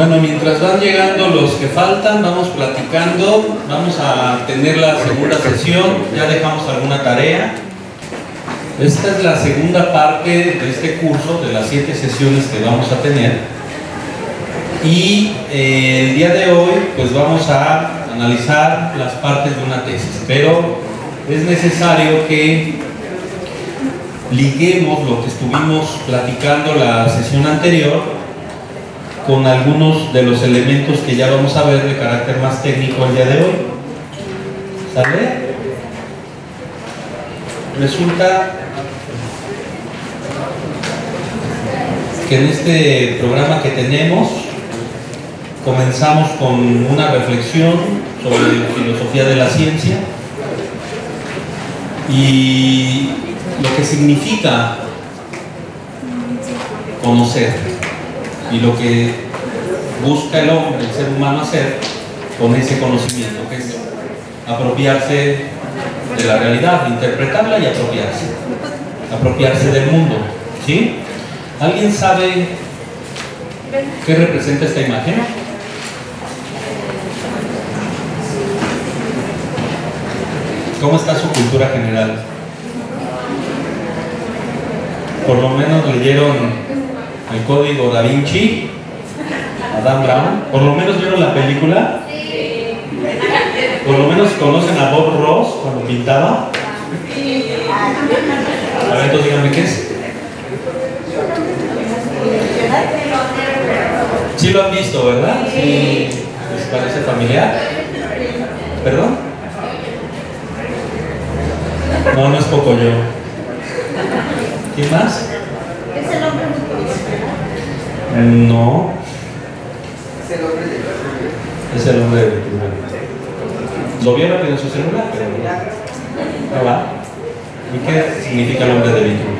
Bueno, mientras van llegando los que faltan, vamos platicando, vamos a tener la segunda sesión, ya dejamos alguna tarea. Esta es la segunda parte de este curso, de las 7 sesiones que vamos a tener. Y el día de hoy, pues vamos a analizar las partes de una tesis, pero es necesario que liguemos lo que estuvimos platicando la sesión anterior con algunos de los elementos que ya vamos a ver de carácter más técnico el día de hoy. ¿Sale? Resulta que en este programa que tenemos comenzamos con una reflexión sobre filosofía de la ciencia y lo que significa conocer y lo que busca el hombre, el ser humano, hacer con ese conocimiento, que es apropiarse de la realidad, interpretarla y apropiarse del mundo. ¿Sí? ¿Alguien sabe qué representa esta imagen? ¿Cómo está su cultura general? Por lo menos leyeron el Código Da Vinci, Dan Brown. ¿Por lo menos vieron la película? Sí. ¿Por lo menos conocen a Bob Ross cuando pintaba? Sí. A ver, entonces díganme qué es. Sí lo han visto, ¿verdad? Sí. ¿Les parece familiar? ¿Perdón? No, no es Pocoyo. ¿Quién más? ¿Es el hombre muy No. Es el hombre de Vitruvio. Lo vieron en su celular, pero no va. ¿Y qué significa el hombre de Vitruvio?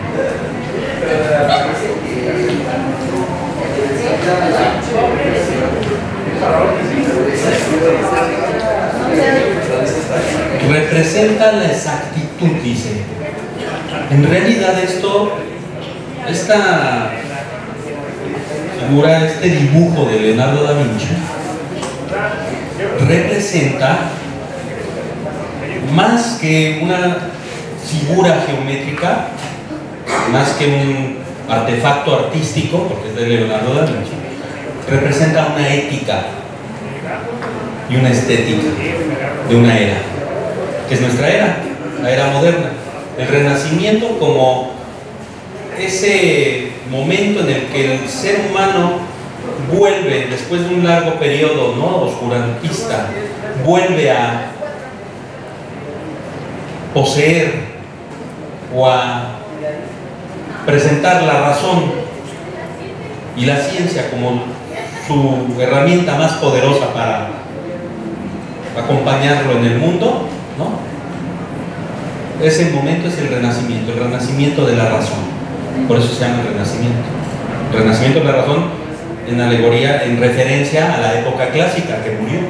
Representa la exactitud, dice. En realidad esta figura, este dibujo de Leonardo da Vinci representa más que una figura geométrica, más que un artefacto artístico, porque es de Leonardo da Vinci, representa una ética y una estética de una era, que es nuestra era, la era moderna. El Renacimiento como ese momento en el que el ser humano vuelve, después de un largo periodo, ¿no?, oscurantista, vuelve a poseer o a presentar la razón y la ciencia como su herramienta más poderosa para acompañarlo en el mundo, ¿no? Ese momento es el renacimiento de la razón. Por eso se llama el Renacimiento. El Renacimiento de la razón en alegoría, en referencia a la época clásica que murió.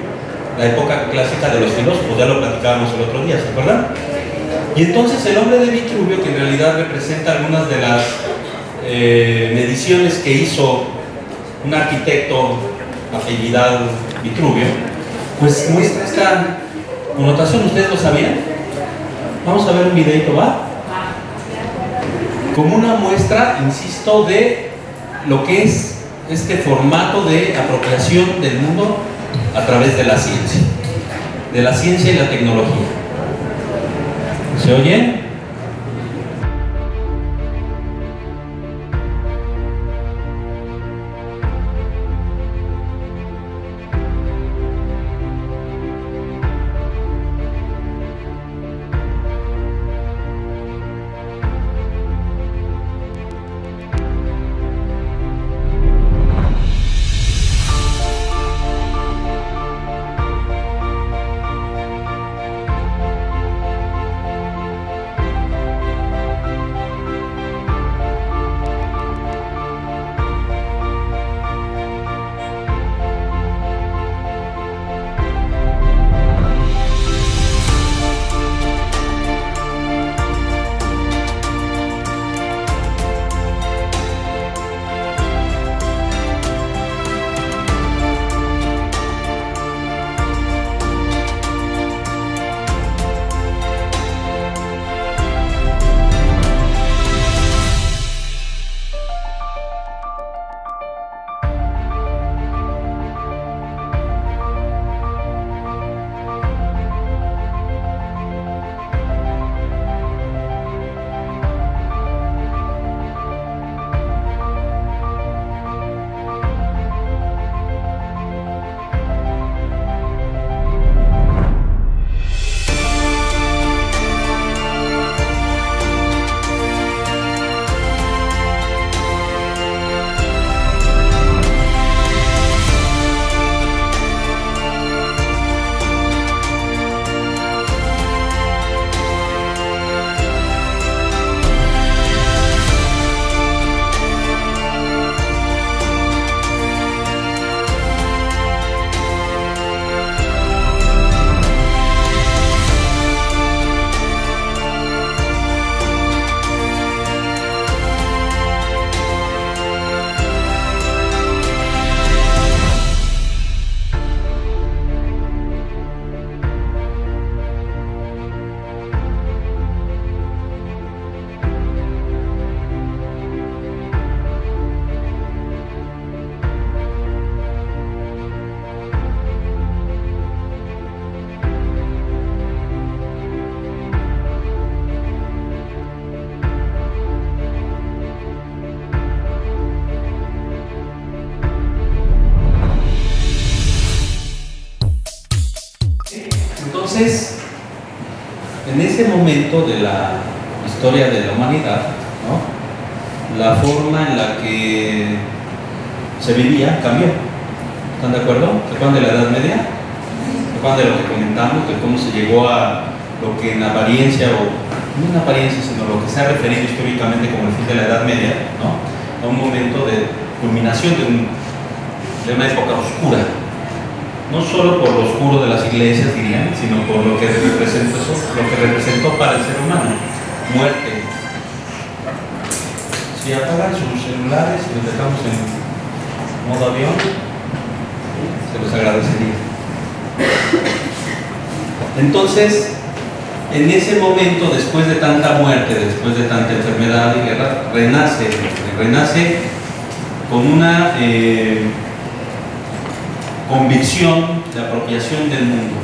La época clásica de los filósofos, ya lo platicábamos el otro día, ¿se acuerdan? Y entonces el hombre de Vitruvio, que en realidad representa algunas de las mediciones que hizo un arquitecto apellidado Vitruvio, pues muestra esta connotación. ¿Ustedes lo sabían? Vamos a ver un videito, ¿va? Como una muestra, insisto, de lo que es este formato de apropiación del mundo a través de la ciencia y la tecnología. ¿Se oye? Entonces, en ese momento de la historia de la humanidad, ¿no?, la forma en la que se vivía cambió. ¿Están de acuerdo? ¿Se acuerdan de la Edad Media? ¿Se acuerdan de lo que comentamos? De cómo se llegó a lo que en apariencia, o no en apariencia, sino lo que se ha referido históricamente como el fin de la Edad Media, ¿no?, a un momento de culminación de una época oscura. No solo por lo oscuro de las iglesias, dirían, sino por lo que representó para el ser humano: muerte. Si apagan sus celulares y los dejamos en modo avión, se los agradecería. Entonces, en ese momento, después de tanta muerte, después de tanta enfermedad y guerra, renace con una convicción de apropiación del mundo,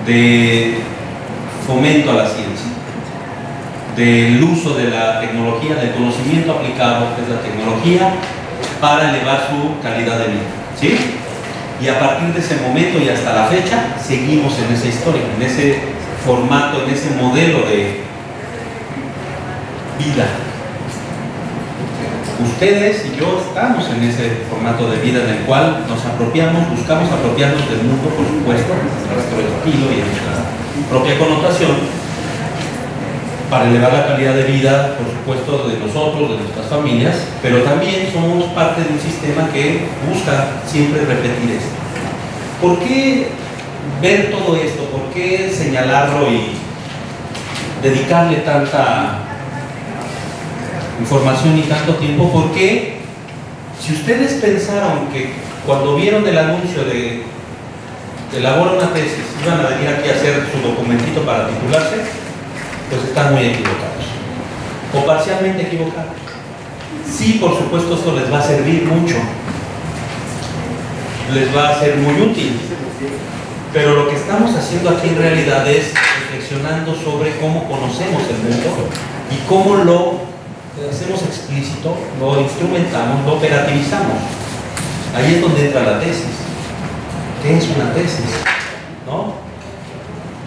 de fomento a la ciencia, del uso de la tecnología, del conocimiento aplicado, que es la tecnología, para elevar su calidad de vida, ¿sí? Y a partir de ese momento y hasta la fecha, seguimos en esa historia, en ese formato, en ese modelo de vida. Ustedes y yo estamos en ese formato de vida en el cual nos apropiamos, buscamos apropiarnos del mundo, por supuesto, a nuestro estilo y a nuestra propia connotación, para elevar la calidad de vida, por supuesto, de nosotros, de nuestras familias, pero también somos parte de un sistema que busca siempre repetir esto. ¿Por qué ver todo esto? ¿Por qué señalarlo y dedicarle tanta información y tanto tiempo? Porque si ustedes pensaron que cuando vieron el anuncio de elabora una tesis, iban a venir aquí a hacer su documentito para titularse, pues están muy equivocados, o parcialmente equivocados. Sí, por supuesto, esto les va a servir mucho, les va a ser muy útil, pero lo que estamos haciendo aquí en realidad es reflexionando sobre cómo conocemos el mundo y cómo lo hacemos explícito, lo instrumentamos, lo operativizamos. Ahí es donde entra la tesis. ¿Qué es una tesis? ¿No?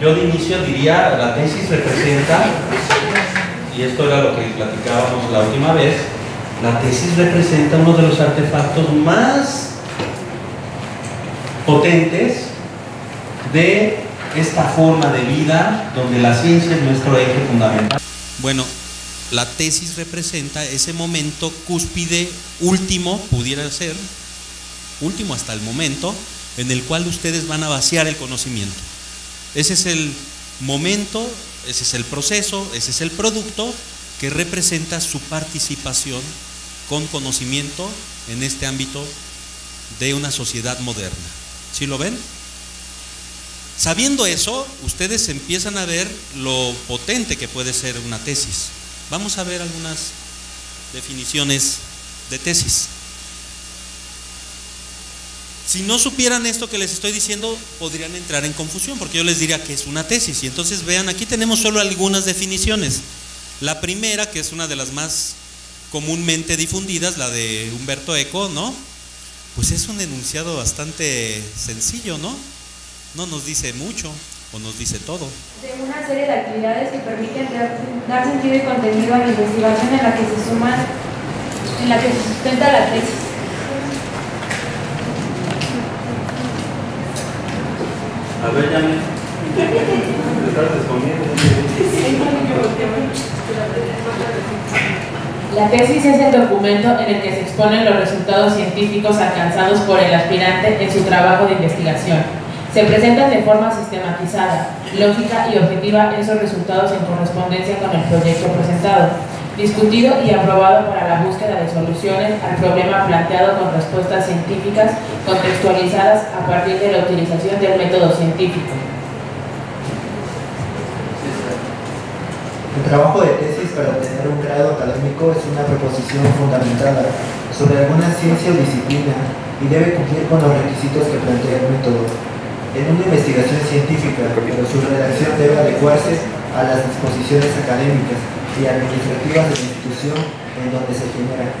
Yo de inicio diría, la tesis representa, y esto era lo que platicábamos la última vez, la tesis representa uno de los artefactos más potentes de esta forma de vida donde la ciencia es nuestro eje fundamental. Bueno, la tesis representa ese momento cúspide, último, pudiera ser, último hasta el momento, en el cual ustedes van a vaciar el conocimiento. Ese es el momento, ese es el proceso, ese es el producto que representa su participación con conocimiento en este ámbito de una sociedad moderna. ¿Sí lo ven? Sabiendo eso, ustedes empiezan a ver lo potente que puede ser una tesis. Vamos a ver algunas definiciones de tesis. Si no supieran esto que les estoy diciendo, podrían entrar en confusión, porque yo les diría que es una tesis. Y entonces vean, aquí tenemos solo algunas definiciones. La primera, que es una de las más comúnmente difundidas, la de Umberto Eco, ¿no? Pues es un enunciado bastante sencillo, ¿no? No nos dice mucho, o nos dice todo. De una serie de actividades que permiten dar sentido y contenido a la investigación en la que se sustenta la tesis. A ver, ya me estás respondiendo. La tesis es el documento en el que se exponen los resultados científicos alcanzados por el aspirante en su trabajo de investigación. Se presentan de forma sistematizada, lógica y objetiva esos resultados en correspondencia con el proyecto presentado, discutido y aprobado para la búsqueda de soluciones al problema planteado con respuestas científicas contextualizadas a partir de la utilización del método científico. El trabajo de tesis para obtener un grado académico es una proposición fundamentada sobre alguna ciencia o disciplina y debe cumplir con los requisitos que plantea el método. En una investigación científica, pero su redacción debe adecuarse a las disposiciones académicas y administrativas de la institución en donde se genera.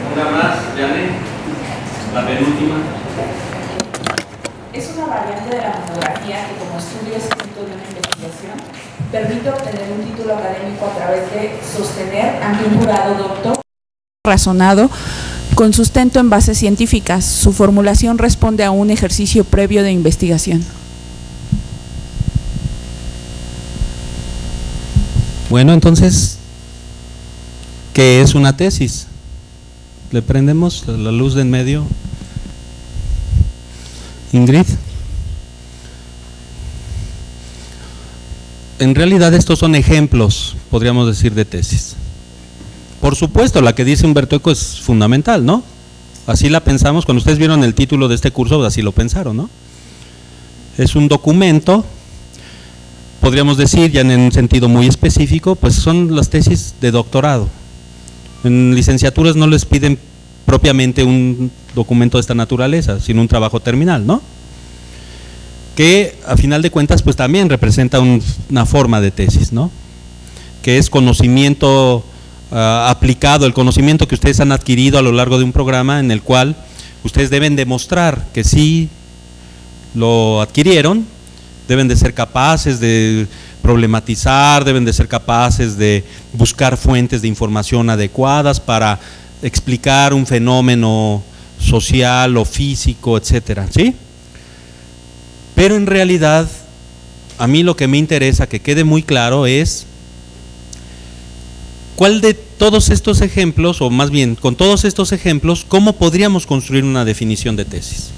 Una más, Janet, la penúltima. Es una variante de la monografía que, como estudio escrito de una investigación, permite obtener un título académico a través de sostener ante un jurado doctor razonado con sustento en bases científicas. Su formulación responde a un ejercicio previo de investigación. Bueno, entonces, ¿qué es una tesis? ¿Le prendemos la luz de en medio? Ingrid. En realidad estos son ejemplos, podríamos decir, de tesis. Por supuesto, la que dice Humberto Eco es fundamental, ¿no? Así la pensamos, cuando ustedes vieron el título de este curso, así lo pensaron, ¿no? Es un documento, podríamos decir, ya en un sentido muy específico, pues son las tesis de doctorado. En licenciaturas no les piden propiamente un documento de esta naturaleza, sino un trabajo terminal, ¿no? Que a final de cuentas pues también representa una forma de tesis, ¿no? Que es conocimiento aplicado, el conocimiento que ustedes han adquirido a lo largo de un programa en el cual ustedes deben demostrar que sí lo adquirieron, deben de ser capaces de problematizar, deben de ser capaces de buscar fuentes de información adecuadas para explicar un fenómeno social o físico, etcétera, ¿sí? Pero en realidad, a mí lo que me interesa que quede muy claro es cuál de todos estos ejemplos, o más bien con todos estos ejemplos, cómo podríamos construir una definición de tesis.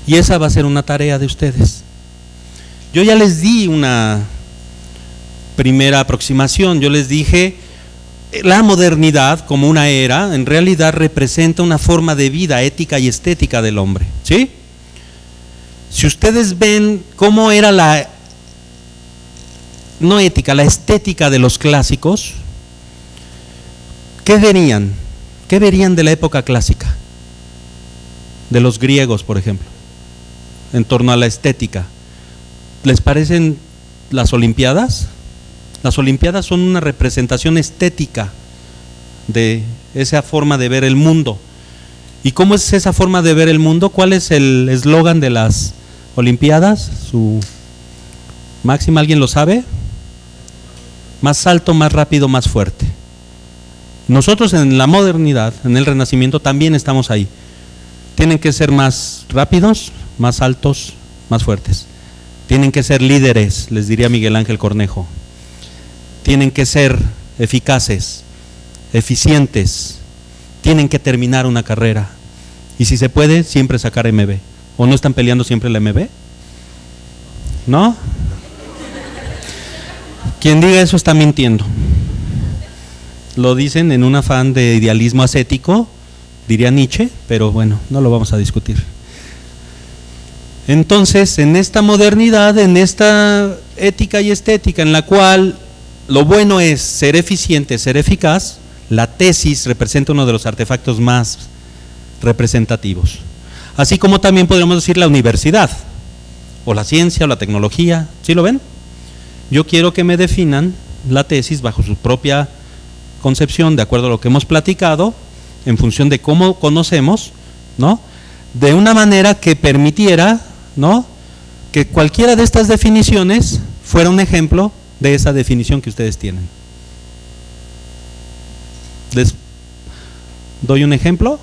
Y esa va a ser una tarea de ustedes. Yo ya les di una primera aproximación, yo les dije, la modernidad como una era, en realidad representa una forma de vida ética y estética del hombre, ¿sí? Si ustedes ven cómo era la, no ética, la estética de los clásicos, ¿qué verían? ¿Qué verían de la época clásica? De los griegos, por ejemplo, en torno a la estética. ¿Les parecen las Olimpiadas? Las Olimpiadas son una representación estética de esa forma de ver el mundo. ¿Y cómo es esa forma de ver el mundo? ¿Cuál es el eslogan de las Olimpiadas? Su máxima, ¿alguien lo sabe? Más alto, más rápido, más fuerte. Nosotros en la modernidad, en el Renacimiento, también estamos ahí. Tienen que ser más rápidos, más altos, más fuertes. Tienen que ser líderes, les diría Miguel Ángel Cornejo. Tienen que ser eficaces, eficientes. Tienen que terminar una carrera. Y si se puede, siempre sacar MB. ¿O no están peleando siempre la MB? ¿No? Quien diga eso está mintiendo. Lo dicen en un afán de idealismo ascético, diría Nietzsche, pero bueno, no lo vamos a discutir. Entonces, en esta modernidad, en esta ética y estética en la cual lo bueno es ser eficiente, ser eficaz, la tesis representa uno de los artefactos más representativos. Así como también podríamos decir la universidad, o la ciencia, o la tecnología, ¿sí lo ven? Yo quiero que me definan la tesis bajo su propia concepción, de acuerdo a lo que hemos platicado, en función de cómo conocemos, ¿no? De una manera que permitiera, ¿no?, que cualquiera de estas definiciones fuera un ejemplo de esa definición que ustedes tienen. Les doy un ejemplo,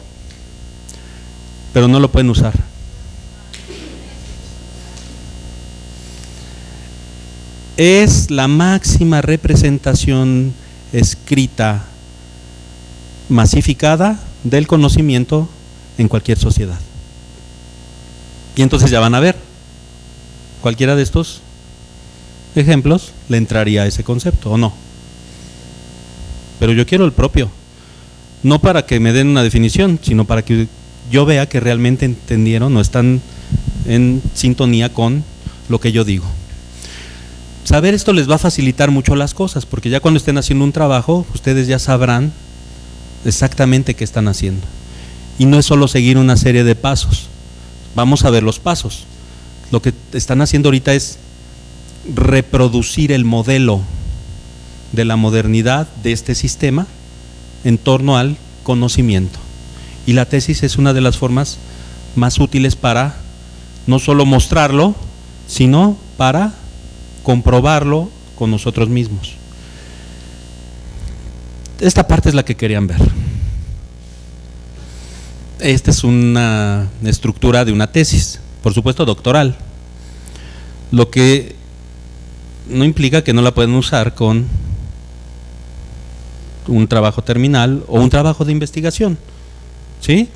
pero no lo pueden usar. Es la máxima representación escrita masificada del conocimiento en cualquier sociedad. Y entonces ya van a ver, cualquiera de estos ejemplos le entraría a ese concepto, ¿o no? Pero yo quiero el propio, no para que me den una definición, sino para que yo vea que realmente entendieron o están en sintonía con lo que yo digo. Saber esto les va a facilitar mucho las cosas, porque ya cuando estén haciendo un trabajo, ustedes ya sabrán exactamente qué están haciendo. Y no es solo seguir una serie de pasos, vamos a ver los pasos. Lo que están haciendo ahorita es reproducir el modelo de la modernidad de este sistema en torno al conocimiento. Y la tesis es una de las formas más útiles para no solo mostrarlo, sino para comprobarlo con nosotros mismos. Esta parte es la que querían ver. Esta es una estructura de una tesis, por supuesto doctoral, lo que no implica que no la pueden usar con un trabajo terminal o un trabajo de investigación, ¿sí?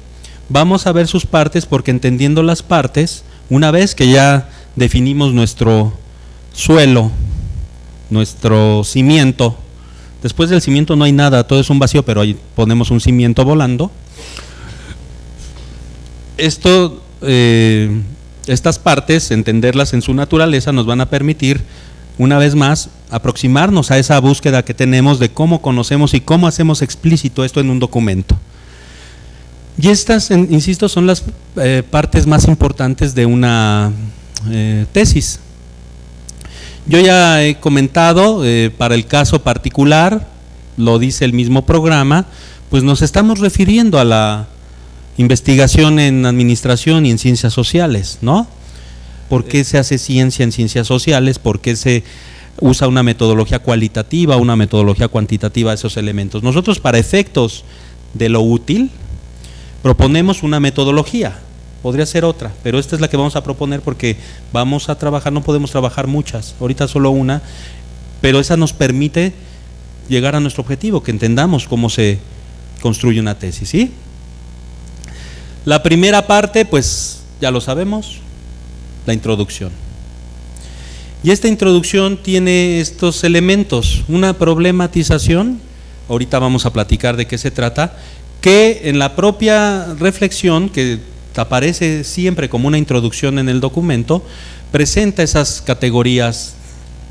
Vamos a ver sus partes, porque entendiendo las partes, una vez que ya definimos nuestro suelo, nuestro cimiento, después del cimiento no hay nada, todo es un vacío, pero ahí ponemos un cimiento volando. Estas partes, entenderlas en su naturaleza, nos van a permitir, una vez más, aproximarnos a esa búsqueda que tenemos de cómo conocemos y cómo hacemos explícito esto en un documento. Y estas, insisto, son las partes más importantes de una tesis. Yo ya he comentado, para el caso particular, lo dice el mismo programa, pues nos estamos refiriendo a la investigación en administración y en ciencias sociales, ¿no? ¿Por qué se hace ciencia en ciencias sociales? ¿Por qué se usa una metodología cualitativa, una metodología cuantitativa de esos elementos? Nosotros, para efectos de lo útil, proponemos una metodología, podría ser otra, pero esta es la que vamos a proponer porque vamos a trabajar, no podemos trabajar muchas, ahorita solo una, pero esa nos permite llegar a nuestro objetivo, que entendamos cómo se construye una tesis, ¿sí? La primera parte, pues ya lo sabemos, la introducción. Y esta introducción tiene estos elementos, una problematización, ahorita vamos a platicar de qué se trata, que en la propia reflexión, que aparece siempre como una introducción en el documento, presenta esas categorías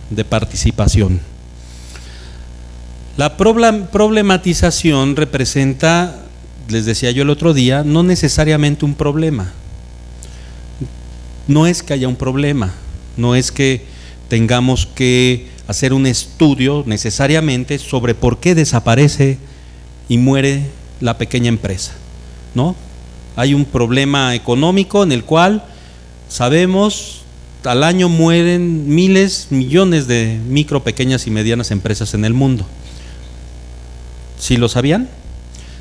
de participación. La problematización representa, les decía yo el otro día, no necesariamente un problema. No es que haya un problema, no es que tengamos que hacer un estudio necesariamente sobre por qué desaparece y muere la pequeña empresa, ¿no? Hay un problema económico en el cual sabemos al año mueren miles, millones de micro, pequeñas y medianas empresas en el mundo. ¿Sí lo sabían?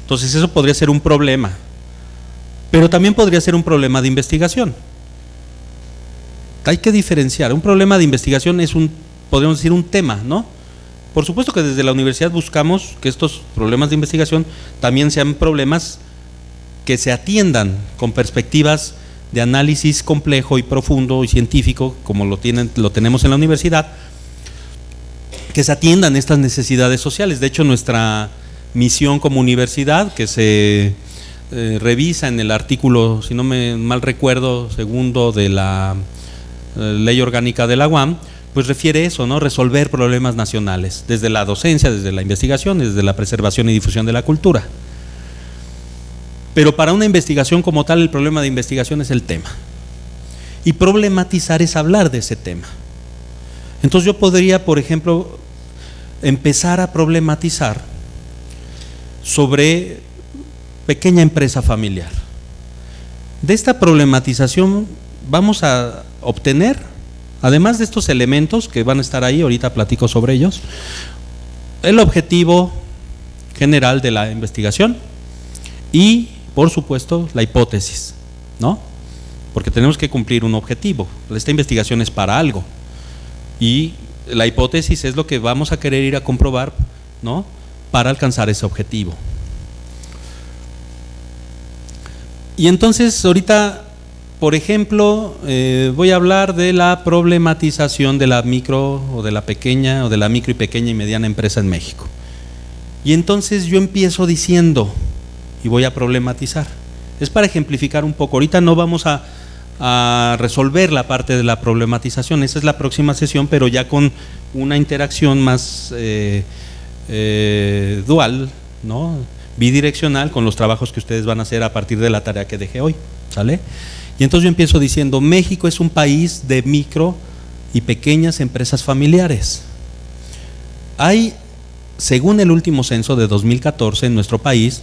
Entonces eso podría ser un problema, pero también podría ser un problema de investigación. Hay que diferenciar, un problema de investigación es podríamos decir un tema, ¿no? Por supuesto que desde la universidad buscamos que estos problemas de investigación también sean problemas que se atiendan con perspectivas de análisis complejo y profundo y científico, como lo tenemos en la universidad, que se atiendan estas necesidades sociales. De hecho, nuestra misión como universidad, que se revisa en el artículo, si no me mal recuerdo, segundo de la Ley Orgánica de la UAM, pues refiere eso, ¿no? Resolver problemas nacionales, desde la docencia, desde la investigación, desde la preservación y difusión de la cultura. Pero para una investigación como tal, el problema de investigación es el tema. Y problematizar es hablar de ese tema. Entonces yo podría, por ejemplo, empezar a problematizar sobre pequeña empresa familiar. De esta problematización vamos a obtener, además de estos elementos que van a estar ahí, ahorita platico sobre ellos, el objetivo general de la investigación y, por supuesto, la hipótesis, ¿no? Porque tenemos que cumplir un objetivo. Esta investigación es para algo y la hipótesis es lo que vamos a querer ir a comprobar, ¿no? Para alcanzar ese objetivo. Y entonces ahorita, por ejemplo, voy a hablar de la problematización de la micro o de la pequeña o de la micro y pequeña y mediana empresa en México. Y entonces yo empiezo diciendo, y voy a problematizar. Es para ejemplificar un poco. Ahorita no vamos a resolver la parte de la problematización, esa es la próxima sesión, pero ya con una interacción más dual, ¿no? Bidireccional con los trabajos que ustedes van a hacer a partir de la tarea que dejé hoy, ¿sale? Y entonces yo empiezo diciendo, México es un país de micro y pequeñas empresas familiares. Hay, según el último censo de 2014 en nuestro país,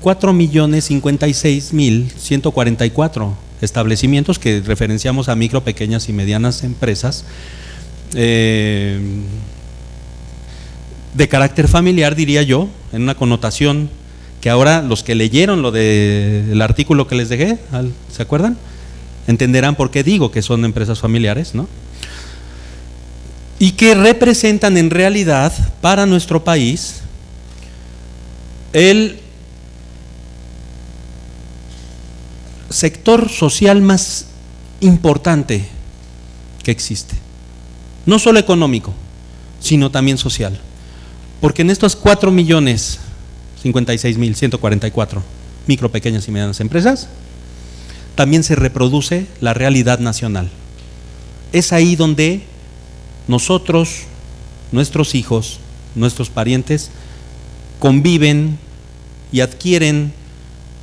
4.056.144 establecimientos que referenciamos a micro, pequeñas y medianas empresas de carácter familiar, diría yo, en una connotación que ahora los que leyeron lo del artículo que les dejé, ¿se acuerdan? Entenderán por qué digo que son empresas familiares, ¿no? Y que representan en realidad para nuestro país el sector social más importante que existe, no solo económico, sino también social, porque en estos 4.056.144 micro, pequeñas y medianas empresas también se reproduce la realidad nacional. Es ahí donde nosotros, nuestros hijos, nuestros parientes conviven y adquieren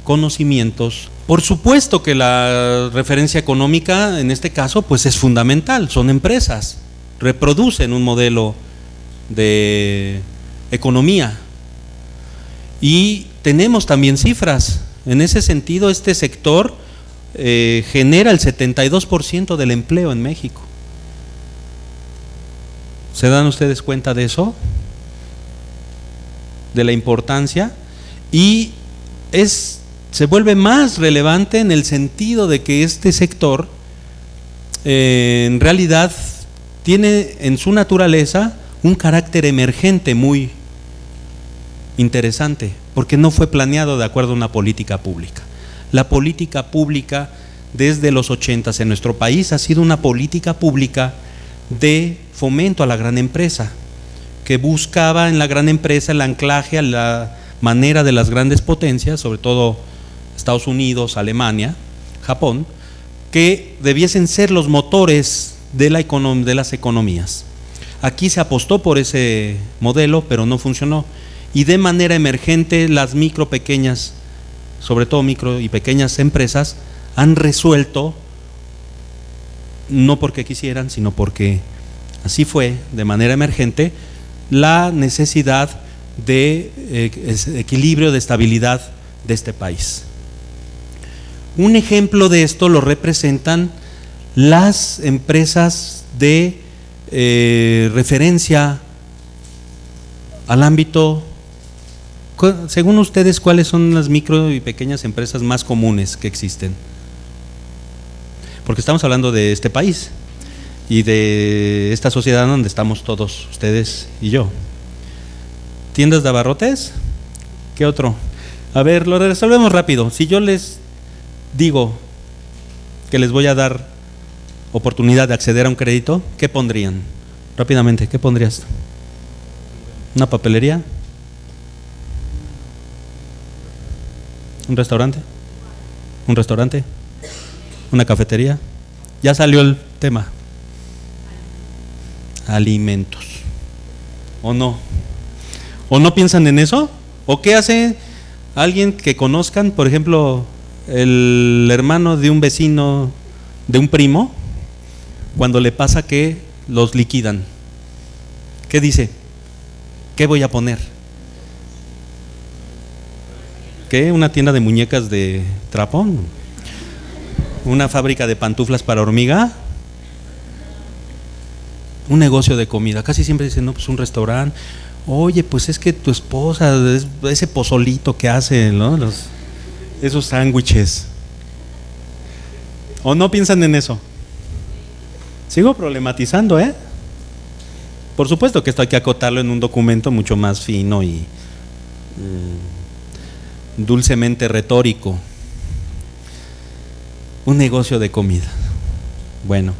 conocimientos. Por supuesto que la referencia económica en este caso pues es fundamental, son empresas, reproducen un modelo de economía y tenemos también cifras. En ese sentido, este sector genera el 72% del empleo en México. ¿Se dan ustedes cuenta de eso? De la importancia, y se vuelve más relevante en el sentido de que este sector en realidad tiene en su naturaleza un carácter emergente muy interesante, porque no fue planeado de acuerdo a una política pública. La política pública desde los 80s en nuestro país ha sido una política pública de fomento a la gran empresa, que buscaba en la gran empresa el anclaje a la manera de las grandes potencias, sobre todo Estados Unidos, Alemania, Japón, que debiesen ser los motores de las economías. Aquí se apostó por ese modelo, pero no funcionó, y de manera emergente las micro, pequeñas, sobre todo micro y pequeñas empresas han resuelto, no porque quisieran, sino porque así fue, de manera emergente, la necesidad de equilibrio, de estabilidad de este país. Un ejemplo de esto lo representan las empresas de referencia al ámbito. Según ustedes, ¿cuáles son las micro y pequeñas empresas más comunes que existen? Porque estamos hablando de este país y de esta sociedad donde estamos todos, ustedes y yo. ¿Tiendas de abarrotes? ¿Qué otro? A ver, lo resolvemos rápido. Si yo les digo que les voy a dar oportunidad de acceder a un crédito, ¿qué pondrían? Rápidamente, ¿qué pondrías? ¿Una papelería? ¿Un restaurante? ¿Un restaurante? ¿Una cafetería? Ya salió el tema. Alimentos. ¿O no? ¿O no piensan en eso? ¿O qué hace alguien que conozcan, por ejemplo, el hermano de un vecino, de un primo, cuando le pasa que los liquidan? ¿Qué dice? ¿Qué voy a poner? ¿Qué? ¿Una tienda de muñecas de trapo? ¿Una fábrica de pantuflas para hormiga? ¿Un negocio de comida? Casi siempre dicen, no, pues un restaurante. Oye, pues es que tu esposa, ese pozolito que hace, ¿no? Esos sándwiches. ¿O no piensan en eso? Sigo problematizando, ¿eh? Por supuesto que esto hay que acotarlo en un documento mucho más fino y dulcemente retórico. Un negocio de comida. Bueno,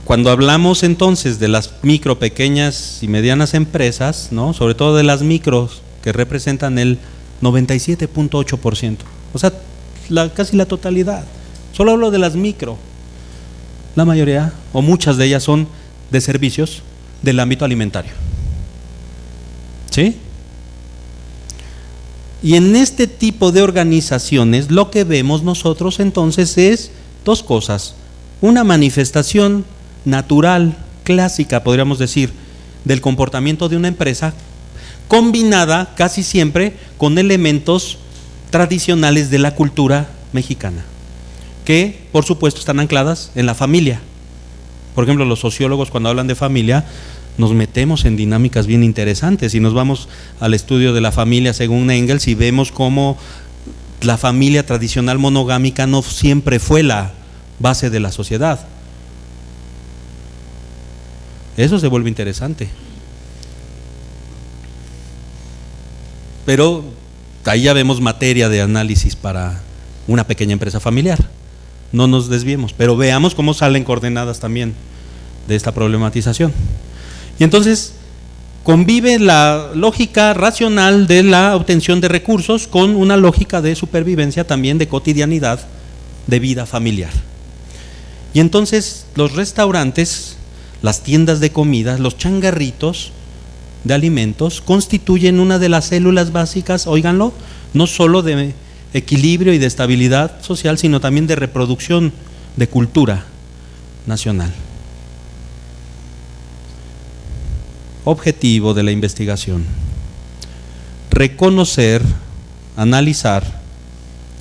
cuando hablamos entonces de las micro, pequeñas y medianas empresas, ¿no? Sobre todo de las micros, que representan el 97.8%, o sea, casi la totalidad. Solo hablo de las micro. La mayoría o muchas de ellas son de servicios del ámbito alimentario. ¿Sí? Y en este tipo de organizaciones lo que vemos nosotros entonces es dos cosas: una manifestación natural, clásica, podríamos decir, del comportamiento de una empresa, combinada casi siempre con elementos tradicionales de la cultura mexicana, que por supuesto están ancladas en la familia. Por ejemplo, los sociólogos cuando hablan de familia nos metemos en dinámicas bien interesantes y nos vamos al estudio de la familia según Engels y vemos cómo la familia tradicional monogámica no siempre fue la base de la sociedad. Eso se vuelve interesante. Pero ahí ya vemos materia de análisis para una pequeña empresa familiar. No nos desviemos, pero veamos cómo salen coordenadas también de esta problematización. Y entonces convive la lógica racional de la obtención de recursos con una lógica de supervivencia también, de cotidianidad, de vida familiar. Y entonces los restaurantes, las tiendas de comida, los changarritos de alimentos constituyen una de las células básicas, óiganlo, no solo de equilibrio y de estabilidad social, sino también de reproducción de cultura nacional. Objetivo de la investigación: reconocer, analizar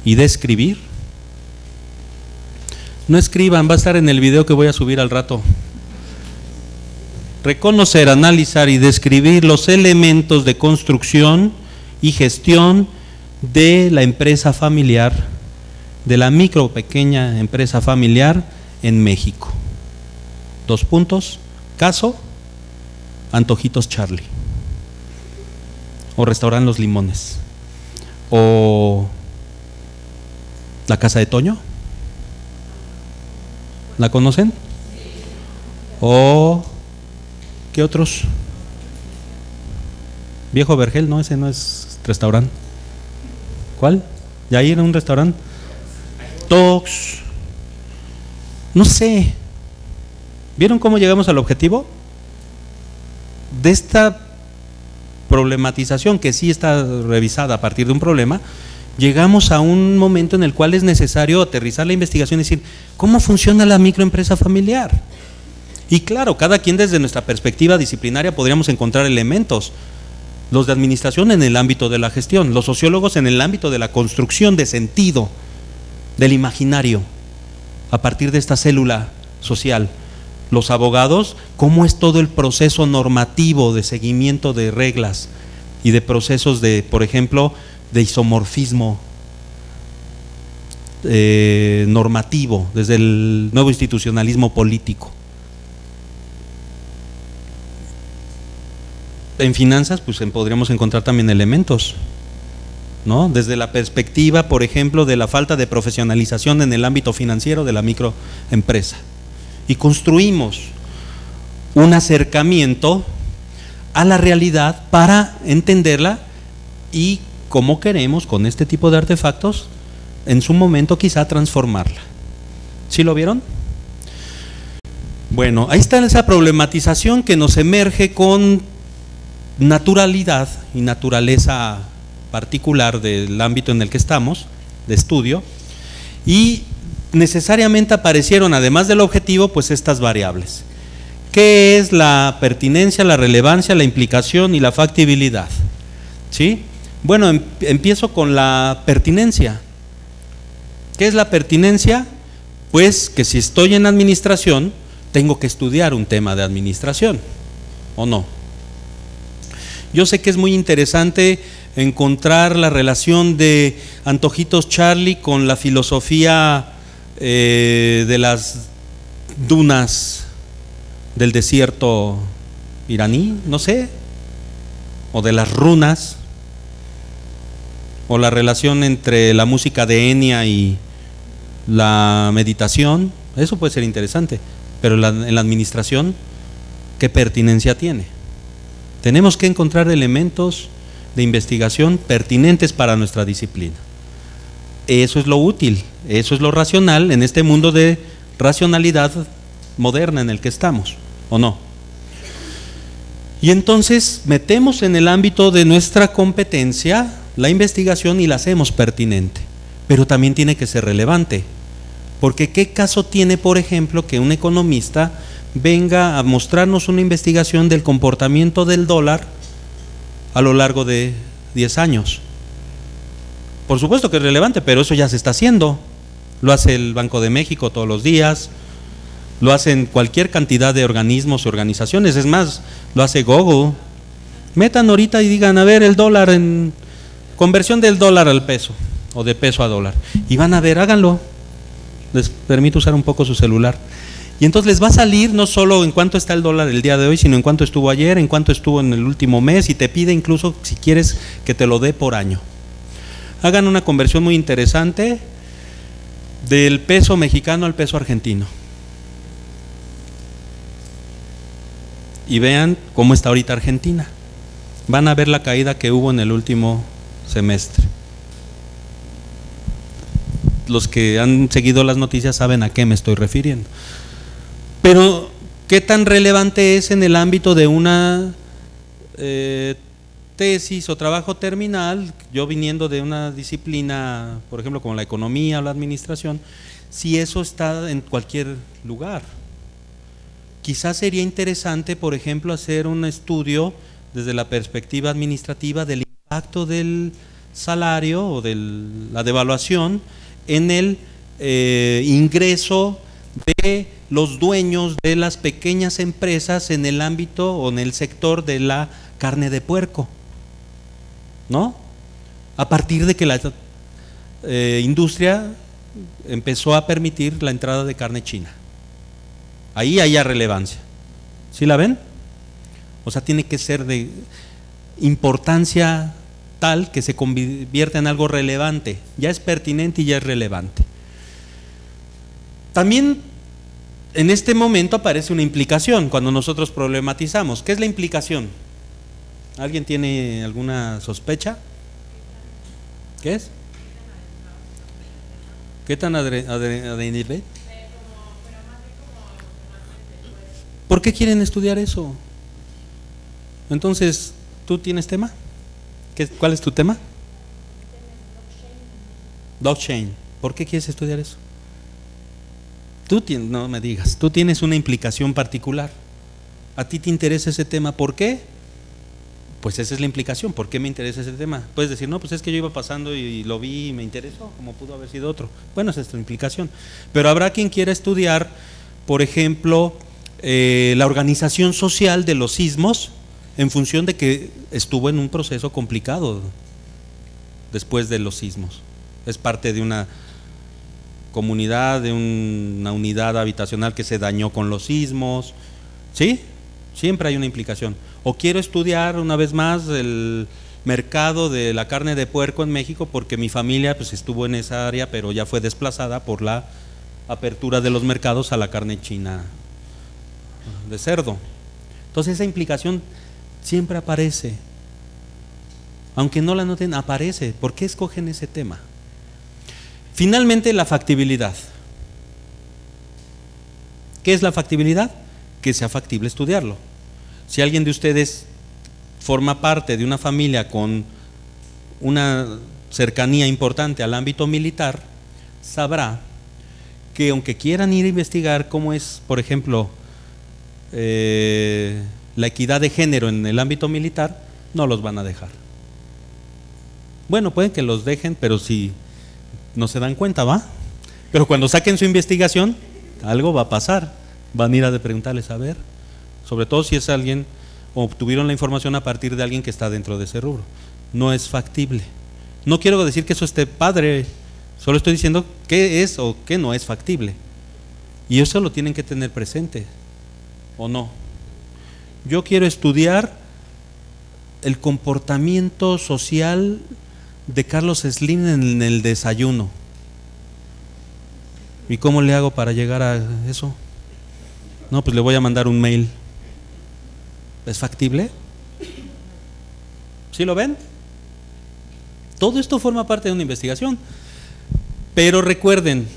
y describir. No escriban, va a estar en el video que voy a subir al rato. Reconocer, analizar y describir los elementos de construcción y gestión de la empresa familiar, de la micro o pequeña empresa familiar en México. 2 puntos. Caso: Antojitos Charlie, o Restaurant Los Limones, o la Casa de Toño. ¿La conocen? O ¿qué otros? Viejo Vergel, no, ese no es restaurante. ¿Cuál? ¿Ya ahí era un restaurante? Tox. No sé. ¿Vieron cómo llegamos al objetivo? De esta problematización, que sí está revisada a partir de un problema, llegamos a un momento en el cual es necesario aterrizar la investigación y decir, ¿cómo funciona la microempresa familiar? Y claro, cada quien desde nuestra perspectiva disciplinaria podríamos encontrar elementos, los de administración en el ámbito de la gestión, los sociólogos en el ámbito de la construcción de sentido, del imaginario, a partir de esta célula social. Los abogados, cómo es todo el proceso normativo de seguimiento de reglas y de procesos de, por ejemplo, de isomorfismo normativo desde el nuevo institucionalismo político. En finanzas, pues podríamos encontrar también elementos, ¿no? Desde la perspectiva, por ejemplo, de la falta de profesionalización en el ámbito financiero de la microempresa. Y construimos un acercamiento a la realidad para entenderla y cómo queremos con este tipo de artefactos en su momento quizá transformarla. ¿Sí lo vieron? Bueno, ahí está esa problematización que nos emerge con naturalidad y naturaleza particular del ámbito en el que estamos, de estudio, y necesariamente aparecieron, además del objetivo, pues estas variables. ¿Qué es la pertinencia, la relevancia, la implicación y la factibilidad? ¿Sí? Bueno, empiezo con la pertinencia. ¿Qué es la pertinencia? Pues que si estoy en administración, tengo que estudiar un tema de administración, ¿o no? Yo sé que es muy interesante encontrar la relación de Antojitos Charlie con la filosofía de las dunas del desierto iraní, no sé, o de las runas, o la relación entre la música de Enya y la meditación. Eso puede ser interesante, pero en la administración, ¿qué pertinencia tiene? Tenemos que encontrar elementos de investigación pertinentes para nuestra disciplina. Eso es lo útil, eso es lo racional en este mundo de racionalidad moderna en el que estamos, ¿o no? Y entonces metemos en el ámbito de nuestra competencia la investigación y la hacemos pertinente, pero también tiene que ser relevante, porque ¿qué caso tiene, por ejemplo, que un economista venga a mostrarnos una investigación del comportamiento del dólar a lo largo de 10 años? Por supuesto que es relevante, pero eso ya se está haciendo. lo hace el Banco de México todos los días, lo hacen cualquier cantidad de organismos y organizaciones, es más, lo hace Google. Metan ahorita y digan, a ver, el dólar, en conversión del dólar al peso, o de peso a dólar, y van a ver, háganlo, les permito usar un poco su celular, y entonces les va a salir no solo en cuánto está el dólar el día de hoy, sino en cuánto estuvo ayer, en cuánto estuvo en el último mes, y te pide incluso si quieres que te lo dé por año. Hagan una conversión muy interesante del peso mexicano al peso argentino y vean cómo está ahorita Argentina. Van a ver la caída que hubo en el último semestre. Los que han seguido las noticias saben a qué me estoy refiriendo. Pero, ¿qué tan relevante es en el ámbito de una tesis o trabajo terminal? Yo viniendo de una disciplina, por ejemplo, como la economía o la administración, si eso está en cualquier lugar. Quizás sería interesante, por ejemplo, hacer un estudio desde la perspectiva administrativa del impacto del salario o de la devaluación en el ingreso de los dueños de las pequeñas empresas en el ámbito o en el sector de la carne de puerco, ¿no? A partir de que la industria empezó a permitir la entrada de carne china. Ahí haya relevancia. ¿Sí la ven? O sea, tiene que ser de importancia tal que se convierta en algo relevante. Ya es pertinente y ya es relevante. También en este momento aparece una implicación cuando nosotros problematizamos. ¿Qué es la implicación? ¿Alguien tiene alguna sospecha? ¿Qué es? ¿Qué tan adrenalina? ¿Por qué quieren estudiar eso? Entonces, ¿tú tienes tema? ¿Cuál es tu tema? Blockchain. ¿Por qué quieres estudiar eso? No me digas, tú tienes una implicación particular. ¿A ti te interesa ese tema? ¿Por qué? Pues esa es la implicación. ¿Por qué me interesa ese tema? Puedes decir, no, pues es que yo iba pasando y lo vi y me interesó, como pudo haber sido otro. Bueno, esa es tu implicación. Pero habrá quien quiera estudiar, por ejemplo, la organización social de los sismos, en función de que estuvo en un proceso complicado después de los sismos. Es parte de una comunidad, de una unidad habitacional que se dañó con los sismos, ¿sí? Siempre hay una implicación. O quiero estudiar una vez más el mercado de la carne de puerco en México porque mi familia pues estuvo en esa área, pero ya fue desplazada por la apertura de los mercados a la carne china de cerdo. Entonces esa implicación siempre aparece, aunque no la noten, aparece. ¿Por qué escogen ese tema? Finalmente, la factibilidad. ¿Qué es la factibilidad? Que sea factible estudiarlo. Si alguien de ustedes forma parte de una familia con una cercanía importante al ámbito militar, sabrá que aunque quieran ir a investigar cómo es, por ejemplo, la equidad de género en el ámbito militar, no los van a dejar. Bueno, pueden que los dejen, pero si no se dan cuenta, ¿va? Pero cuando saquen su investigación, algo va a pasar. Van a ir a preguntarles, a ver, sobre todo si es alguien, o obtuvieron la información a partir de alguien que está dentro de ese rubro. No es factible. No quiero decir que eso esté padre, solo estoy diciendo qué es o qué no es factible. Y eso lo tienen que tener presente, ¿o no? Yo quiero estudiar el comportamiento social de Carlos Slim en el desayuno. ¿Y cómo le hago para llegar a eso? No, pues le voy a mandar un mail. ¿Es factible? ¿Sí lo ven? Todo esto forma parte de una investigación. Pero recuerden,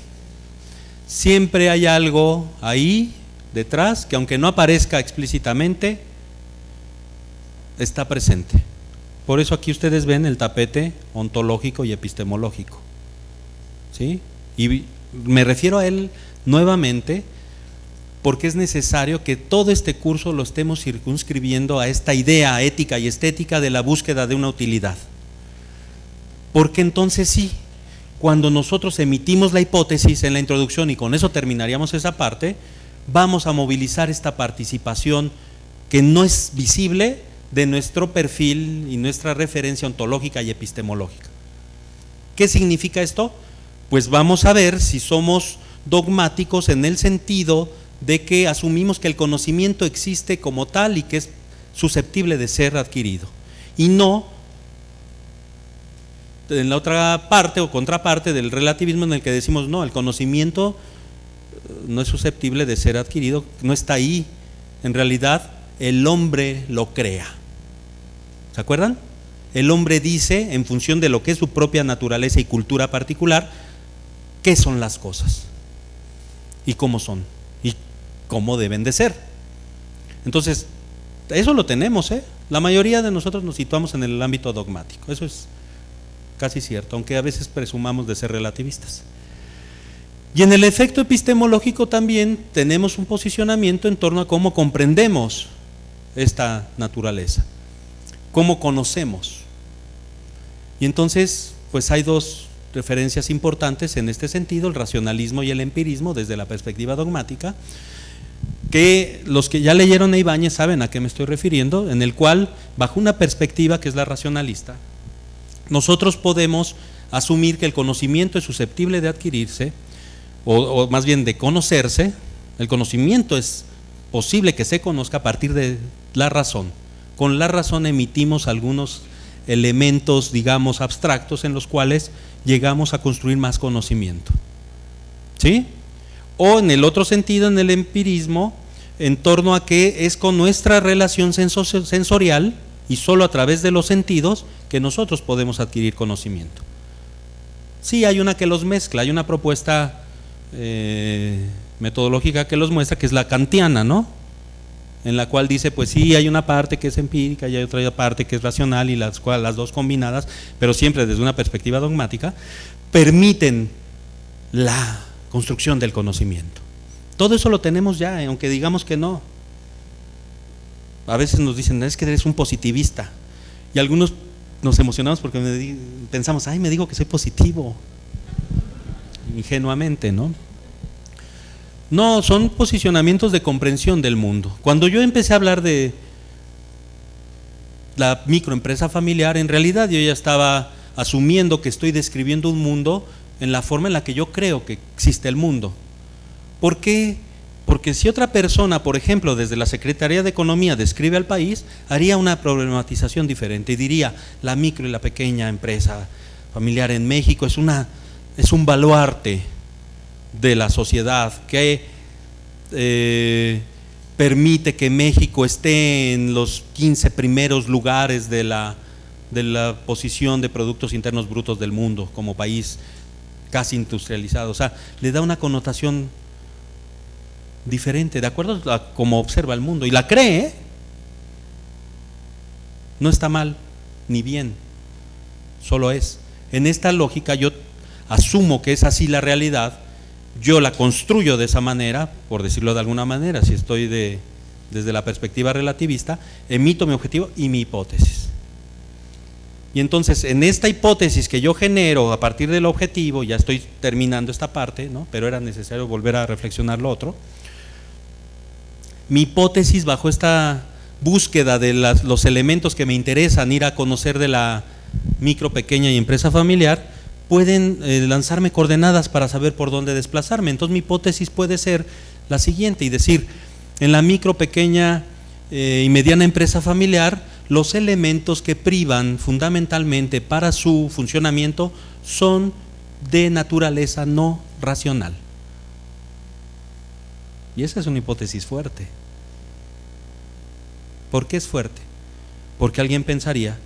siempre hay algo ahí detrás que aunque no aparezca explícitamente, está presente. Por eso aquí ustedes ven el tapete ontológico y epistemológico, ¿sí? Y me refiero a él nuevamente porque es necesario que todo este curso lo estemos circunscribiendo a esta idea ética y estética de la búsqueda de una utilidad. Porque entonces sí, cuando nosotros emitimos la hipótesis en la introducción, y con eso terminaríamos esa parte, vamos a movilizar esta participación que no es visible de nuestro perfil y nuestra referencia ontológica y epistemológica. ¿Qué significa esto? Pues vamos a ver si somos dogmáticos en el sentido de que asumimos que el conocimiento existe como tal y que es susceptible de ser adquirido, y no en la otra parte o contraparte del relativismo en el que decimos no, el conocimiento no es susceptible de ser adquirido, no está ahí, en realidad el hombre lo crea. ¿Se acuerdan? El hombre dice, en función de lo que es su propia naturaleza y cultura particular, qué son las cosas y cómo son y cómo deben de ser. Entonces, eso lo tenemos, la mayoría de nosotros nos situamos en el ámbito dogmático, eso es casi cierto, aunque a veces presumamos de ser relativistas. Y en el efecto epistemológico también tenemos un posicionamiento en torno a cómo comprendemos esta naturaleza, cómo conocemos. Y entonces, pues hay dos referencias importantes en este sentido, el racionalismo y el empirismo desde la perspectiva dogmática, que los que ya leyeron a Ibáñez saben a qué me estoy refiriendo, en el cual, bajo una perspectiva que es la racionalista, nosotros podemos asumir que el conocimiento es susceptible de adquirirse, o más bien de conocerse. El conocimiento es posible que se conozca a partir de la razón. Con la razón emitimos algunos elementos, digamos, abstractos en los cuales llegamos a construir más conocimiento. ¿Sí? O en el otro sentido, en el empirismo, en torno a que es con nuestra relación sensorial y solo a través de los sentidos que nosotros podemos adquirir conocimiento. Sí, hay una que los mezcla, hay una propuesta metodológica que los muestra, que es la kantiana, ¿no? En la cual dice, pues sí, hay una parte que es empírica y hay otra parte que es racional, y las dos combinadas, pero siempre desde una perspectiva dogmática, permiten la construcción del conocimiento. Todo eso lo tenemos ya, aunque digamos que no. A veces nos dicen, es que eres un positivista, y algunos nos emocionamos porque pensamos, ay, me digo que soy positivo, ingenuamente, ¿no? No, son posicionamientos de comprensión del mundo. Cuando yo empecé a hablar de la microempresa familiar, en realidad yo ya estaba asumiendo que estoy describiendo un mundo en la forma en la que yo creo que existe el mundo. ¿Por qué? Porque si otra persona, por ejemplo, desde la Secretaría de Economía describe al país, haría una problematización diferente y diría, la micro y la pequeña empresa familiar en México es un baluarte de la sociedad que permite que México esté en los 15 primeros lugares de la posición de Productos Internos Brutos del mundo como país casi industrializado. O sea, le da una connotación diferente, de acuerdo a cómo observa el mundo, y la cree, no está mal ni bien, solo es. En esta lógica yo asumo que es así la realidad, yo la construyo de esa manera, por decirlo de alguna manera, si estoy desde la perspectiva relativista, emito mi objetivo y mi hipótesis. Y entonces en esta hipótesis que yo genero a partir del objetivo, ya estoy terminando esta parte, ¿no? Pero era necesario volver a reflexionar lo otro. Mi hipótesis, bajo esta búsqueda de los elementos que me interesan ir a conocer de la micro, pequeña y empresa familiar, pueden lanzarme coordenadas para saber por dónde desplazarme. Entonces mi hipótesis puede ser la siguiente y decir, en la micro, pequeña y mediana empresa familiar, los elementos que privan fundamentalmente para su funcionamiento son de naturaleza no racional. Y esa es una hipótesis fuerte. ¿Por qué es fuerte? Porque alguien pensaría,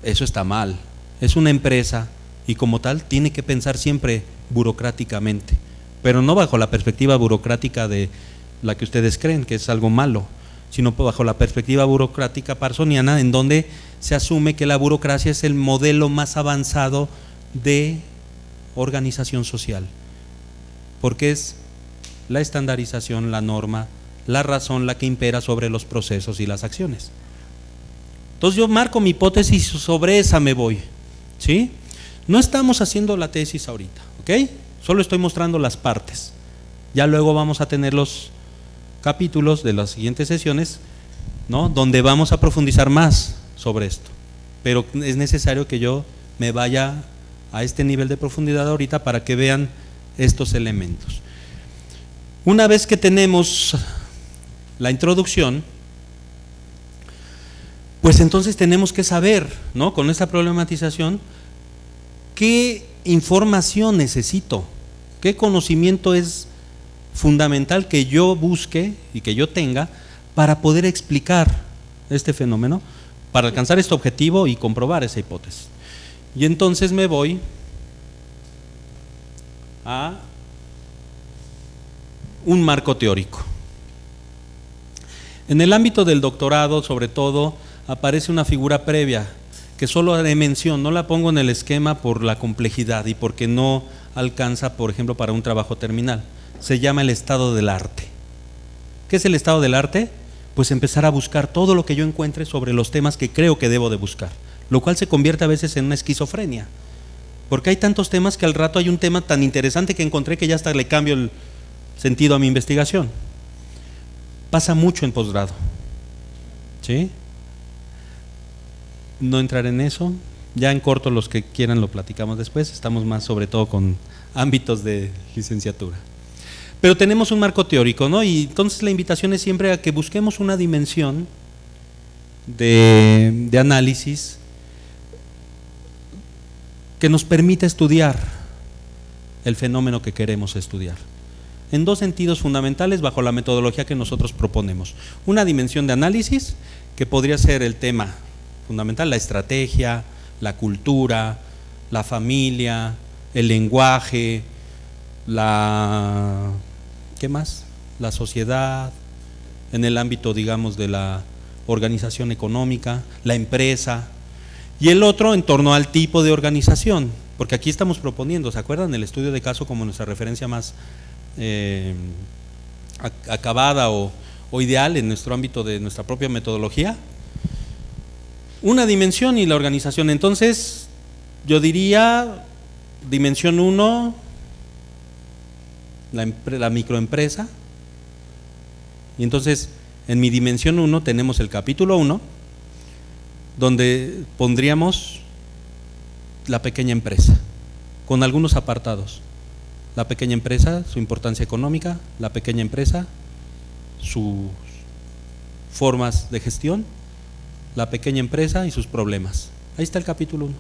eso está mal, es una empresa y como tal tiene que pensar siempre burocráticamente, pero no bajo la perspectiva burocrática de la que ustedes creen que es algo malo, sino bajo la perspectiva burocrática parsoniana, en donde se asume que la burocracia es el modelo más avanzado de organización social, porque es la estandarización, la norma, la razón la que impera sobre los procesos y las acciones. Entonces yo marco mi hipótesis y sobre esa me voy, ¿sí? No estamos haciendo la tesis ahorita, ¿ok? Solo estoy mostrando las partes. Ya luego vamos a tener los capítulos de las siguientes sesiones, ¿no?, donde vamos a profundizar más sobre esto. Pero es necesario que yo me vaya a este nivel de profundidad ahorita para que vean estos elementos. Una vez que tenemos la introducción, pues entonces tenemos que saber, ¿no?, con esta problematización, qué información necesito, qué conocimiento es fundamental que yo busque y que yo tenga para poder explicar este fenómeno, para alcanzar este objetivo y comprobar esa hipótesis. Y entonces me voy a un marco teórico. En el ámbito del doctorado, sobre todo, aparece una figura previa que solo haré mención, no la pongo en el esquema por la complejidad y porque no alcanza, por ejemplo, para un trabajo terminal. Se llama el estado del arte. ¿Qué es el estado del arte? Pues empezar a buscar todo lo que yo encuentre sobre los temas que creo que debo de buscar, lo cual se convierte a veces en una esquizofrenia, porque hay tantos temas que al rato hay un tema tan interesante que encontré que ya hasta le cambio el sentido a mi investigación. Pasa mucho en posgrado, ¿sí? No entraré en eso, ya en corto los que quieran lo platicamos después, estamos más sobre todo con ámbitos de licenciatura. Pero tenemos un marco teórico, ¿no? Y entonces la invitación es siempre a que busquemos una dimensión de análisis que nos permita estudiar el fenómeno que queremos estudiar, en dos sentidos fundamentales bajo la metodología que nosotros proponemos. Una dimensión de análisis que podría ser el tema fundamental, la estrategia, la cultura, la familia, el lenguaje, ¿qué más? La sociedad, en el ámbito, digamos, de la organización económica, la empresa, y el otro en torno al tipo de organización, porque aquí estamos proponiendo, ¿se acuerdan? El estudio de caso como nuestra referencia más acabada o ideal en nuestro ámbito de nuestra propia metodología. Una dimensión y la organización. Entonces, yo diría, dimensión 1, la microempresa. Y entonces, en mi dimensión 1 tenemos el capítulo 1, donde pondríamos la pequeña empresa, con algunos apartados. La pequeña empresa, su importancia económica, la pequeña empresa, sus formas de gestión, la pequeña empresa y sus problemas. Ahí está el capítulo 1.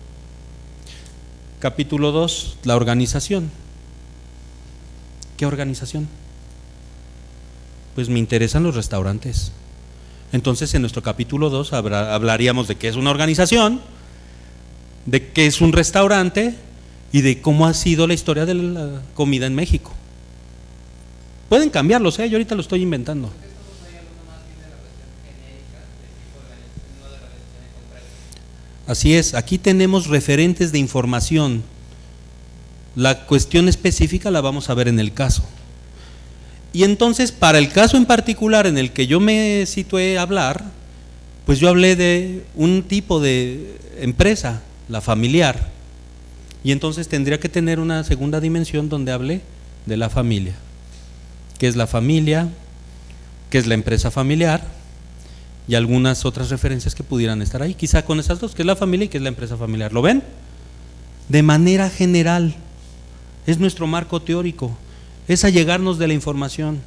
Capítulo 2, la organización. ¿Qué organización? Pues me interesan los restaurantes. Entonces en nuestro capítulo 2 hablaríamos de qué es una organización, de qué es un restaurante y de cómo ha sido la historia de la comida en México. Pueden cambiarlos, yo ahorita lo estoy inventando. Así es, aquí tenemos referentes de información. La cuestión específica la vamos a ver en el caso. Y entonces, para el caso en particular en el que yo me situé a hablar, pues yo hablé de un tipo de empresa, la familiar. Y entonces tendría que tener una segunda dimensión donde hable de la familia. ¿Qué es la familia? ¿Qué es la empresa familiar? Y algunas otras referencias que pudieran estar ahí, quizá con esas dos, que es la familia y que es la empresa familiar. ¿Lo ven? De manera general, es nuestro marco teórico, es allegarnos de la información.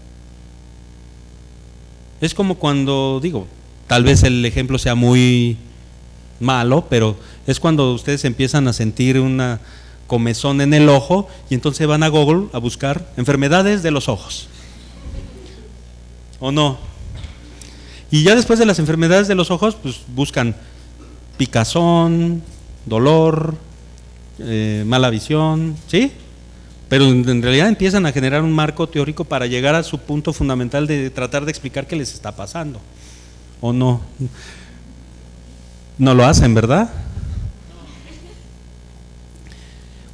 Es como cuando, digo, tal vez el ejemplo sea muy malo, pero es cuando ustedes empiezan a sentir una comezón en el ojo y entonces van a Google a buscar enfermedades de los ojos. ¿O no? Y ya después de las enfermedades de los ojos, pues buscan picazón, dolor, mala visión, ¿sí? Pero en realidad empiezan a generar un marco teórico para llegar a su punto fundamental de tratar de explicar qué les está pasando. ¿O no? No lo hacen, ¿verdad?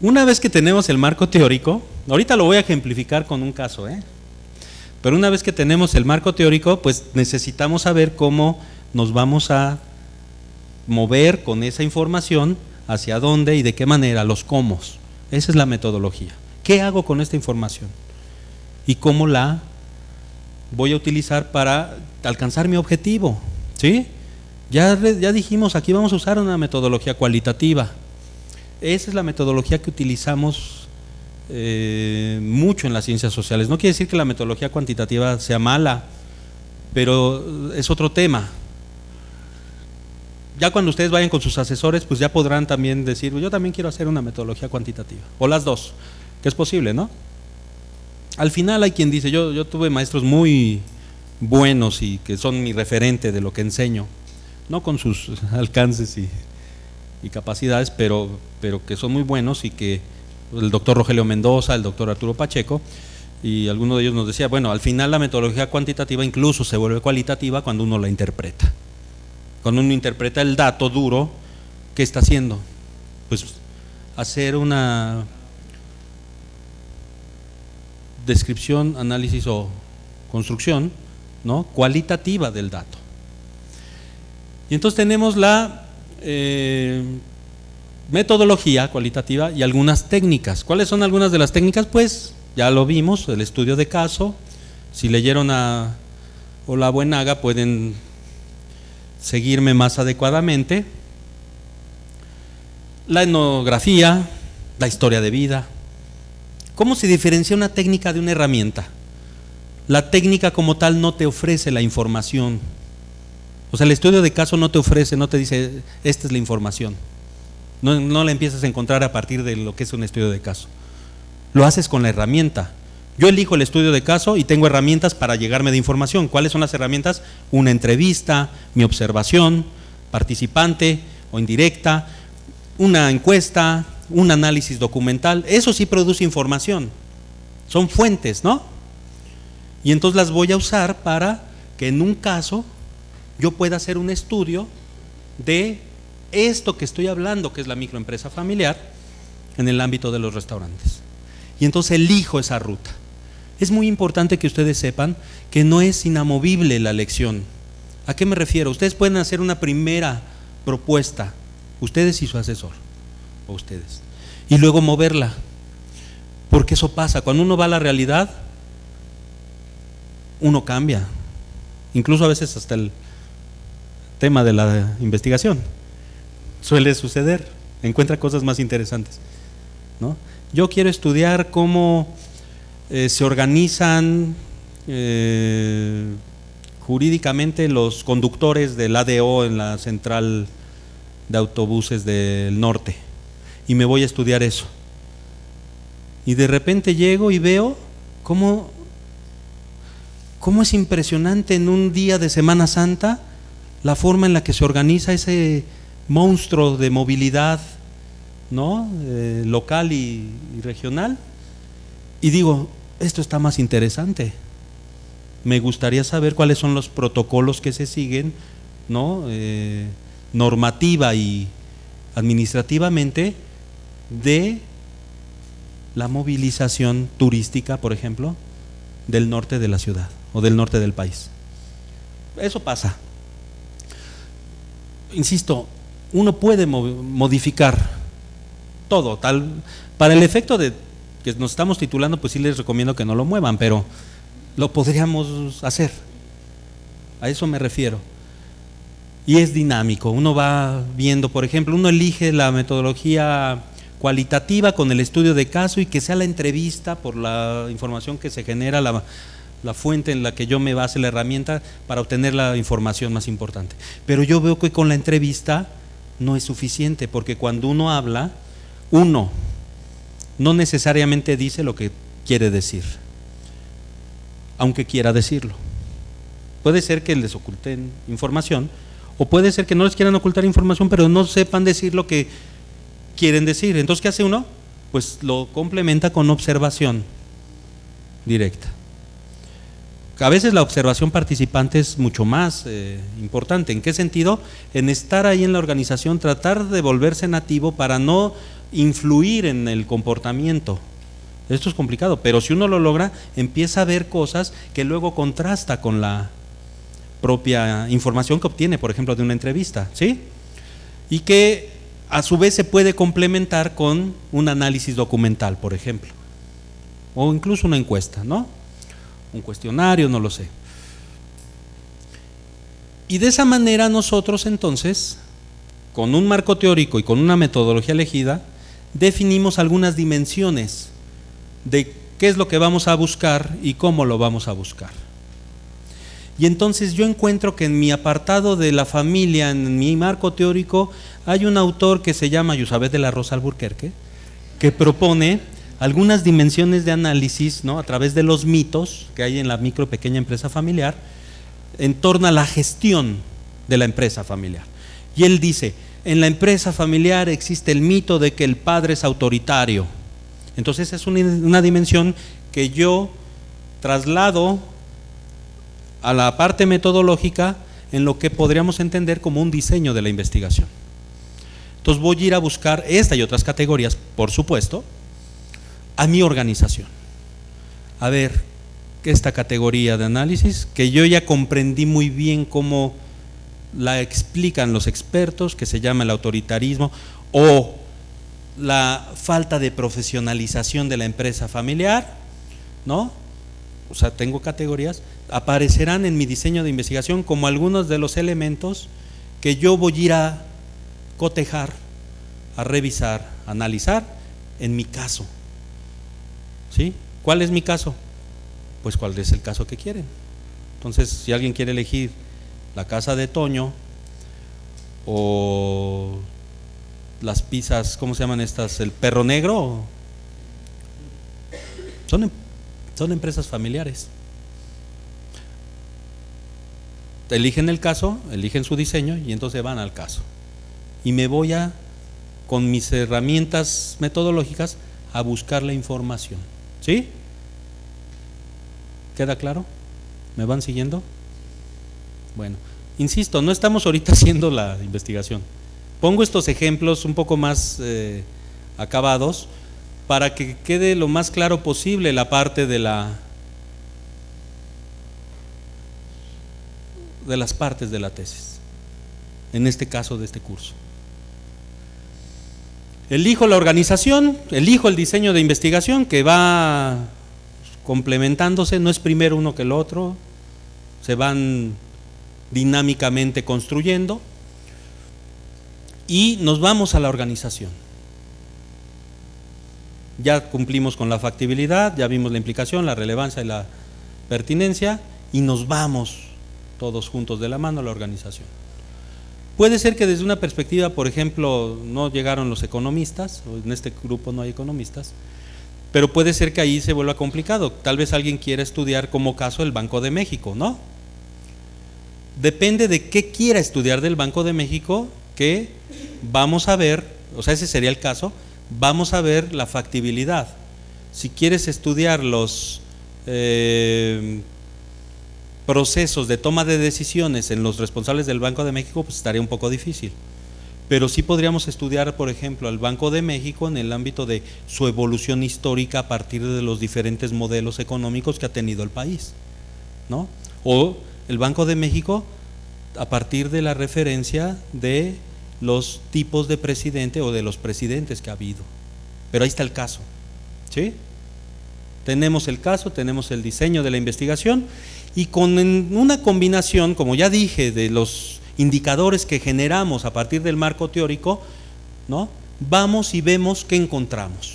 Una vez que tenemos el marco teórico, ahorita lo voy a ejemplificar con un caso, pero una vez que tenemos el marco teórico, pues necesitamos saber cómo nos vamos a mover con esa información hacia dónde y de qué manera, los cómo. Esa es la metodología. ¿Qué hago con esta información? ¿Y cómo la voy a utilizar para alcanzar mi objetivo? ¿Sí? Ya dijimos, aquí vamos a usar una metodología cualitativa. Esa es la metodología que utilizamos mucho en las ciencias sociales. No quiere decir que la metodología cuantitativa sea mala, pero es otro tema. Ya cuando ustedes vayan con sus asesores, pues ya podrán también decir, yo también quiero hacer una metodología cuantitativa, o las dos, que es posible, ¿no? Al final hay quien dice, yo tuve maestros muy buenos y que son mi referente de lo que enseño, no con sus alcances y capacidades, pero que son muy buenos, y que el doctor Rogelio Mendoza, el doctor Arturo Pacheco, y alguno de ellos nos decía, bueno, al final la metodología cuantitativa incluso se vuelve cualitativa cuando uno la interpreta. Cuando uno interpreta el dato duro, ¿qué está haciendo? Pues hacer una descripción, análisis o construcción, ¿no?, cualitativa del dato. Y entonces tenemos la metodología cualitativa y algunas técnicas. ¿Cuáles son algunas de las técnicas? Pues ya lo vimos, el estudio de caso. Si leyeron a Olabuenaga pueden seguirme más adecuadamente. La etnografía, la historia de vida. ¿Cómo se diferencia una técnica de una herramienta? La técnica como tal no te ofrece la información. O sea, el estudio de caso no te ofrece, no te dice, esta es la información. No la empiezas a encontrar a partir de lo que es un estudio de caso. Lo haces con la herramienta. Yo elijo el estudio de caso y tengo herramientas para llegarme de información. ¿Cuáles son las herramientas? Una entrevista, mi observación, participante o indirecta, una encuesta, un análisis documental. Eso sí produce información. Son fuentes, ¿no? Y entonces las voy a usar para que en un caso yo pueda hacer un estudio de esto que estoy hablando, que es la microempresa familiar, en el ámbito de los restaurantes. Y entonces elijo esa ruta. Es muy importante que ustedes sepan que no es inamovible la elección. ¿A qué me refiero? Ustedes pueden hacer una primera propuesta, ustedes y su asesor, o ustedes, y luego moverla, porque eso pasa. Cuando uno va a la realidad, uno cambia, incluso a veces hasta el tema de la investigación suele suceder, encuentra cosas más interesantes, ¿no? Yo quiero estudiar cómo se organizan jurídicamente los conductores del ADO en la central de autobuses del norte, y me voy a estudiar eso. Y de repente llego y veo cómo es impresionante en un día de Semana Santa la forma en la que se organiza ese monstruo de movilidad, ¿no?, local y regional. Y digo, esto está más interesante. Me gustaría saber cuáles son los protocolos que se siguen, ¿no?, normativa y administrativamente, de la movilización turística, por ejemplo, del norte de la ciudad o del norte del país. Eso pasa. Insisto, uno puede modificar todo, tal, para el efecto de que nos estamos titulando, pues sí les recomiendo que no lo muevan, pero lo podríamos hacer. A eso me refiero. Y es dinámico, uno va viendo, por ejemplo, uno elige la metodología cualitativa con el estudio de caso, y que sea la entrevista por la información que se genera, la fuente en la que yo me base, la herramienta para obtener la información más importante. Pero yo veo que con la entrevista no es suficiente, porque cuando uno habla, uno no necesariamente dice lo que quiere decir, aunque quiera decirlo. Puede ser que les oculten información, o puede ser que no les quieran ocultar información, pero no sepan decir lo que quieren decir. Entonces, ¿qué hace uno? Pues lo complementa con observación directa. A veces la observación participante es mucho más importante. ¿En qué sentido? En estar ahí en la organización, tratar de volverse nativo para no influir en el comportamiento. Esto es complicado, pero si uno lo logra, empieza a ver cosas que luego contrasta con la propia información que obtiene, por ejemplo, de una entrevista, ¿sí? Y que a su vez se puede complementar con un análisis documental, por ejemplo, o incluso una encuesta, ¿no? Un cuestionario, no lo sé. Y de esa manera nosotros entonces, con un marco teórico y con una metodología elegida, definimos algunas dimensiones de qué es lo que vamos a buscar y cómo lo vamos a buscar. Y entonces yo encuentro que en mi apartado de la familia, en mi marco teórico, hay un autor que se llama Yusabet de la Rosa Alburquerque, que propone algunas dimensiones de análisis, ¿no?, a través de los mitos que hay en la micro y pequeña empresa familiar, en torno a la gestión de la empresa familiar. Y él dice, en la empresa familiar existe el mito de que el padre es autoritario. Entonces es una dimensión que yo traslado a la parte metodológica en lo que podríamos entender como un diseño de la investigación. Entonces voy a ir a buscar esta y otras categorías, por supuesto, a mi organización. A ver, esta categoría de análisis, que yo ya comprendí muy bien cómo la explican los expertos, que se llama el autoritarismo o la falta de profesionalización de la empresa familiar, ¿no? O sea, tengo categorías, aparecerán en mi diseño de investigación como algunos de los elementos que yo voy a ir a cotejar, a revisar, a analizar en mi caso. ¿Sí? ¿Cuál es mi caso? Pues cuál es el caso que quieren. Entonces, si alguien quiere elegir la casa de Toño o las pizzas, ¿cómo se llaman estas? ¿El perro negro? Son empresas familiares. Eligen el caso, eligen su diseño y entonces van al caso. Y me voy a, con mis herramientas metodológicas, a buscar la información. ¿Sí? ¿Queda claro? ¿Me van siguiendo? Bueno, insisto, no estamos ahorita haciendo la investigación. Pongo estos ejemplos un poco más acabados para que quede lo más claro posible la parte de las partes de la tesis, en este caso de este curso. Elijo la organización, elijo el diseño de investigación que va complementándose, no es primero uno que el otro, se van dinámicamente construyendo y nos vamos a la organización. Ya cumplimos con la factibilidad, ya vimos la implicación, la relevancia y la pertinencia y nos vamos todos juntos de la mano a la organización. Puede ser que desde una perspectiva, por ejemplo, no llegaron los economistas, o en este grupo no hay economistas, pero puede ser que ahí se vuelva complicado. Tal vez alguien quiera estudiar como caso el Banco de México, ¿no? Depende de qué quiera estudiar del Banco de México, que vamos a ver, o sea, ese sería el caso, vamos a ver la factibilidad. Si quieres estudiar los procesos de toma de decisiones en los responsables del Banco de México, pues estaría un poco difícil. Pero sí podríamos estudiar, por ejemplo, al Banco de México en el ámbito de su evolución histórica a partir de los diferentes modelos económicos que ha tenido el país, ¿no? O el Banco de México a partir de la referencia de los tipos de presidente o de los presidentes que ha habido. Pero ahí está el caso, ¿sí? Tenemos el caso, tenemos el diseño de la investigación y con una combinación, como ya dije, de los indicadores que generamos a partir del marco teórico, ¿no?, vamos y vemos qué encontramos.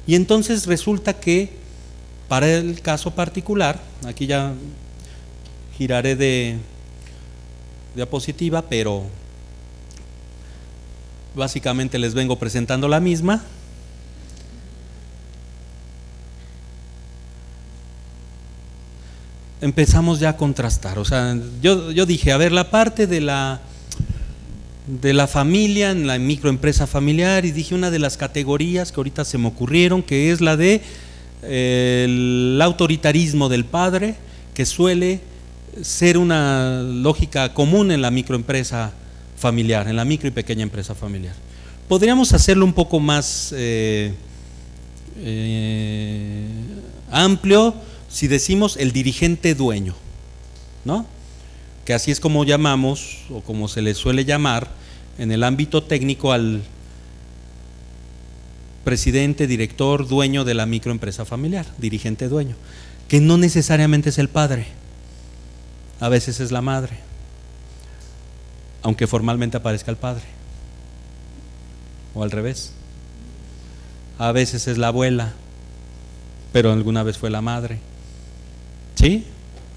Y entonces resulta que para el caso particular, aquí ya giraré de diapositiva, pero básicamente les vengo presentando la misma. Empezamos ya a contrastar, o sea, yo dije, a ver, la parte de la familia, en la microempresa familiar, y dije una de las categorías que ahorita se me ocurrieron, que es la de el autoritarismo del padre, que suele ser una lógica común en la microempresa familiar, en la micro y pequeña empresa familiar. Podríamos hacerlo un poco más amplio si decimos el dirigente dueño, ¿no?, que así es como llamamos o como se le suele llamar en el ámbito técnico al presidente, director, dueño de la microempresa familiar, dirigente dueño, que no necesariamente es el padre, a veces es la madre, aunque formalmente aparezca el padre, o al revés, a veces es la abuela, pero alguna vez fue la madre. ¿Sí?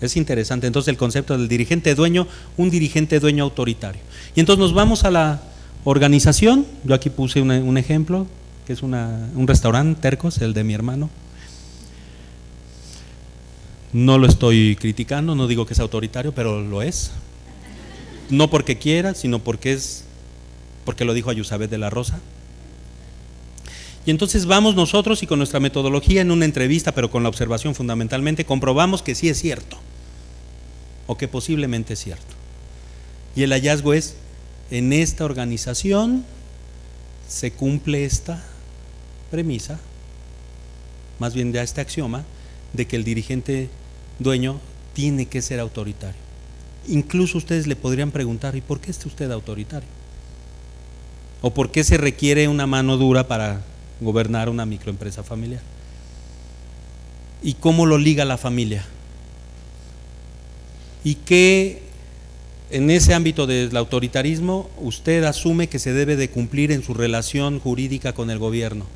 Es interesante entonces el concepto del dirigente dueño, un dirigente dueño autoritario. Y entonces nos vamos a la organización. Yo aquí puse un ejemplo, que es un restaurante, Tercos, el de mi hermano. No lo estoy criticando, no digo que es autoritario, pero lo es. No porque quiera, sino porque lo dijo Ayusabet de la Rosa. Y entonces vamos nosotros y con nuestra metodología en una entrevista, pero con la observación fundamentalmente, comprobamos que sí es cierto, o que posiblemente es cierto. Y el hallazgo es, en esta organización se cumple esta premisa, más bien ya este axioma, de que el dirigente dueño tiene que ser autoritario. Incluso ustedes le podrían preguntar, ¿y por qué es usted autoritario? ¿O por qué se requiere una mano dura para gobernar una microempresa familiar? ¿Y cómo lo liga la familia? ¿Y qué en ese ámbito del autoritarismo usted asume que se debe de cumplir en su relación jurídica con el gobierno?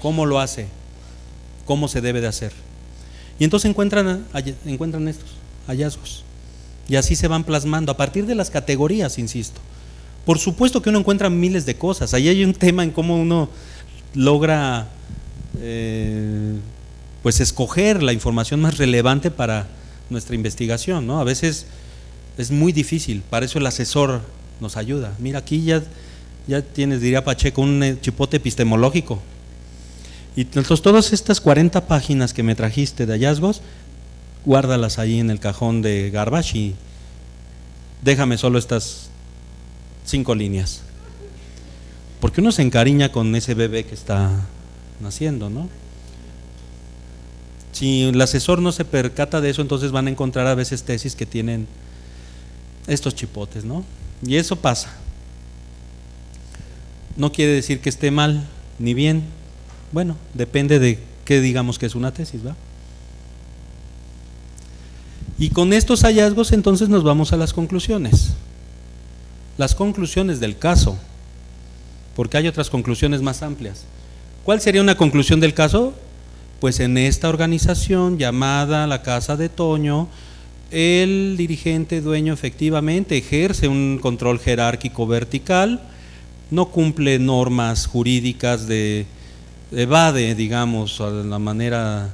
¿Cómo lo hace? ¿Cómo se debe de hacer? Y entonces encuentran estos hallazgos, y así se van plasmando a partir de las categorías, insisto. Por supuesto que uno encuentra miles de cosas. Ahí hay un tema en cómo uno logra pues escoger la información más relevante para nuestra investigación, ¿no? A veces es muy difícil, para eso el asesor nos ayuda. Mira, aquí ya tienes, diría Pacheco, un chipote epistemológico. Y entonces todas estas 40 páginas que me trajiste de hallazgos, guárdalas ahí en el cajón de Garbage y déjame solo estas 5 líneas. Porque uno se encariña con ese bebé que está naciendo, ¿no? Si el asesor no se percata de eso, entonces van a encontrar a veces tesis que tienen estos chipotes, ¿no? Y eso pasa. No quiere decir que esté mal ni bien. Bueno, depende de qué digamos que es una tesis, ¿va? Y con estos hallazgos entonces nos vamos a las conclusiones. Las conclusiones del caso, porque hay otras conclusiones más amplias. ¿Cuál sería una conclusión del caso? Pues en esta organización llamada la Casa de Toño, el dirigente dueño efectivamente ejerce un control jerárquico vertical, no cumple normas jurídicas, evade, digamos, a la manera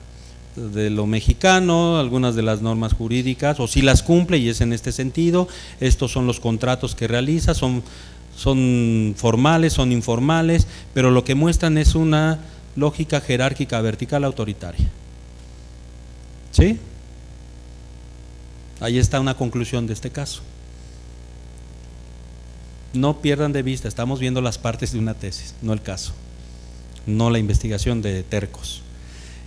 de lo mexicano, algunas de las normas jurídicas, o si las cumple y es en este sentido. Estos son los contratos que realiza, son formales, son informales, pero lo que muestran es una lógica jerárquica vertical autoritaria. ¿Sí? Ahí está una conclusión de este caso. No pierdan de vista, estamos viendo las partes de una tesis, no el caso, no la investigación de Tercos.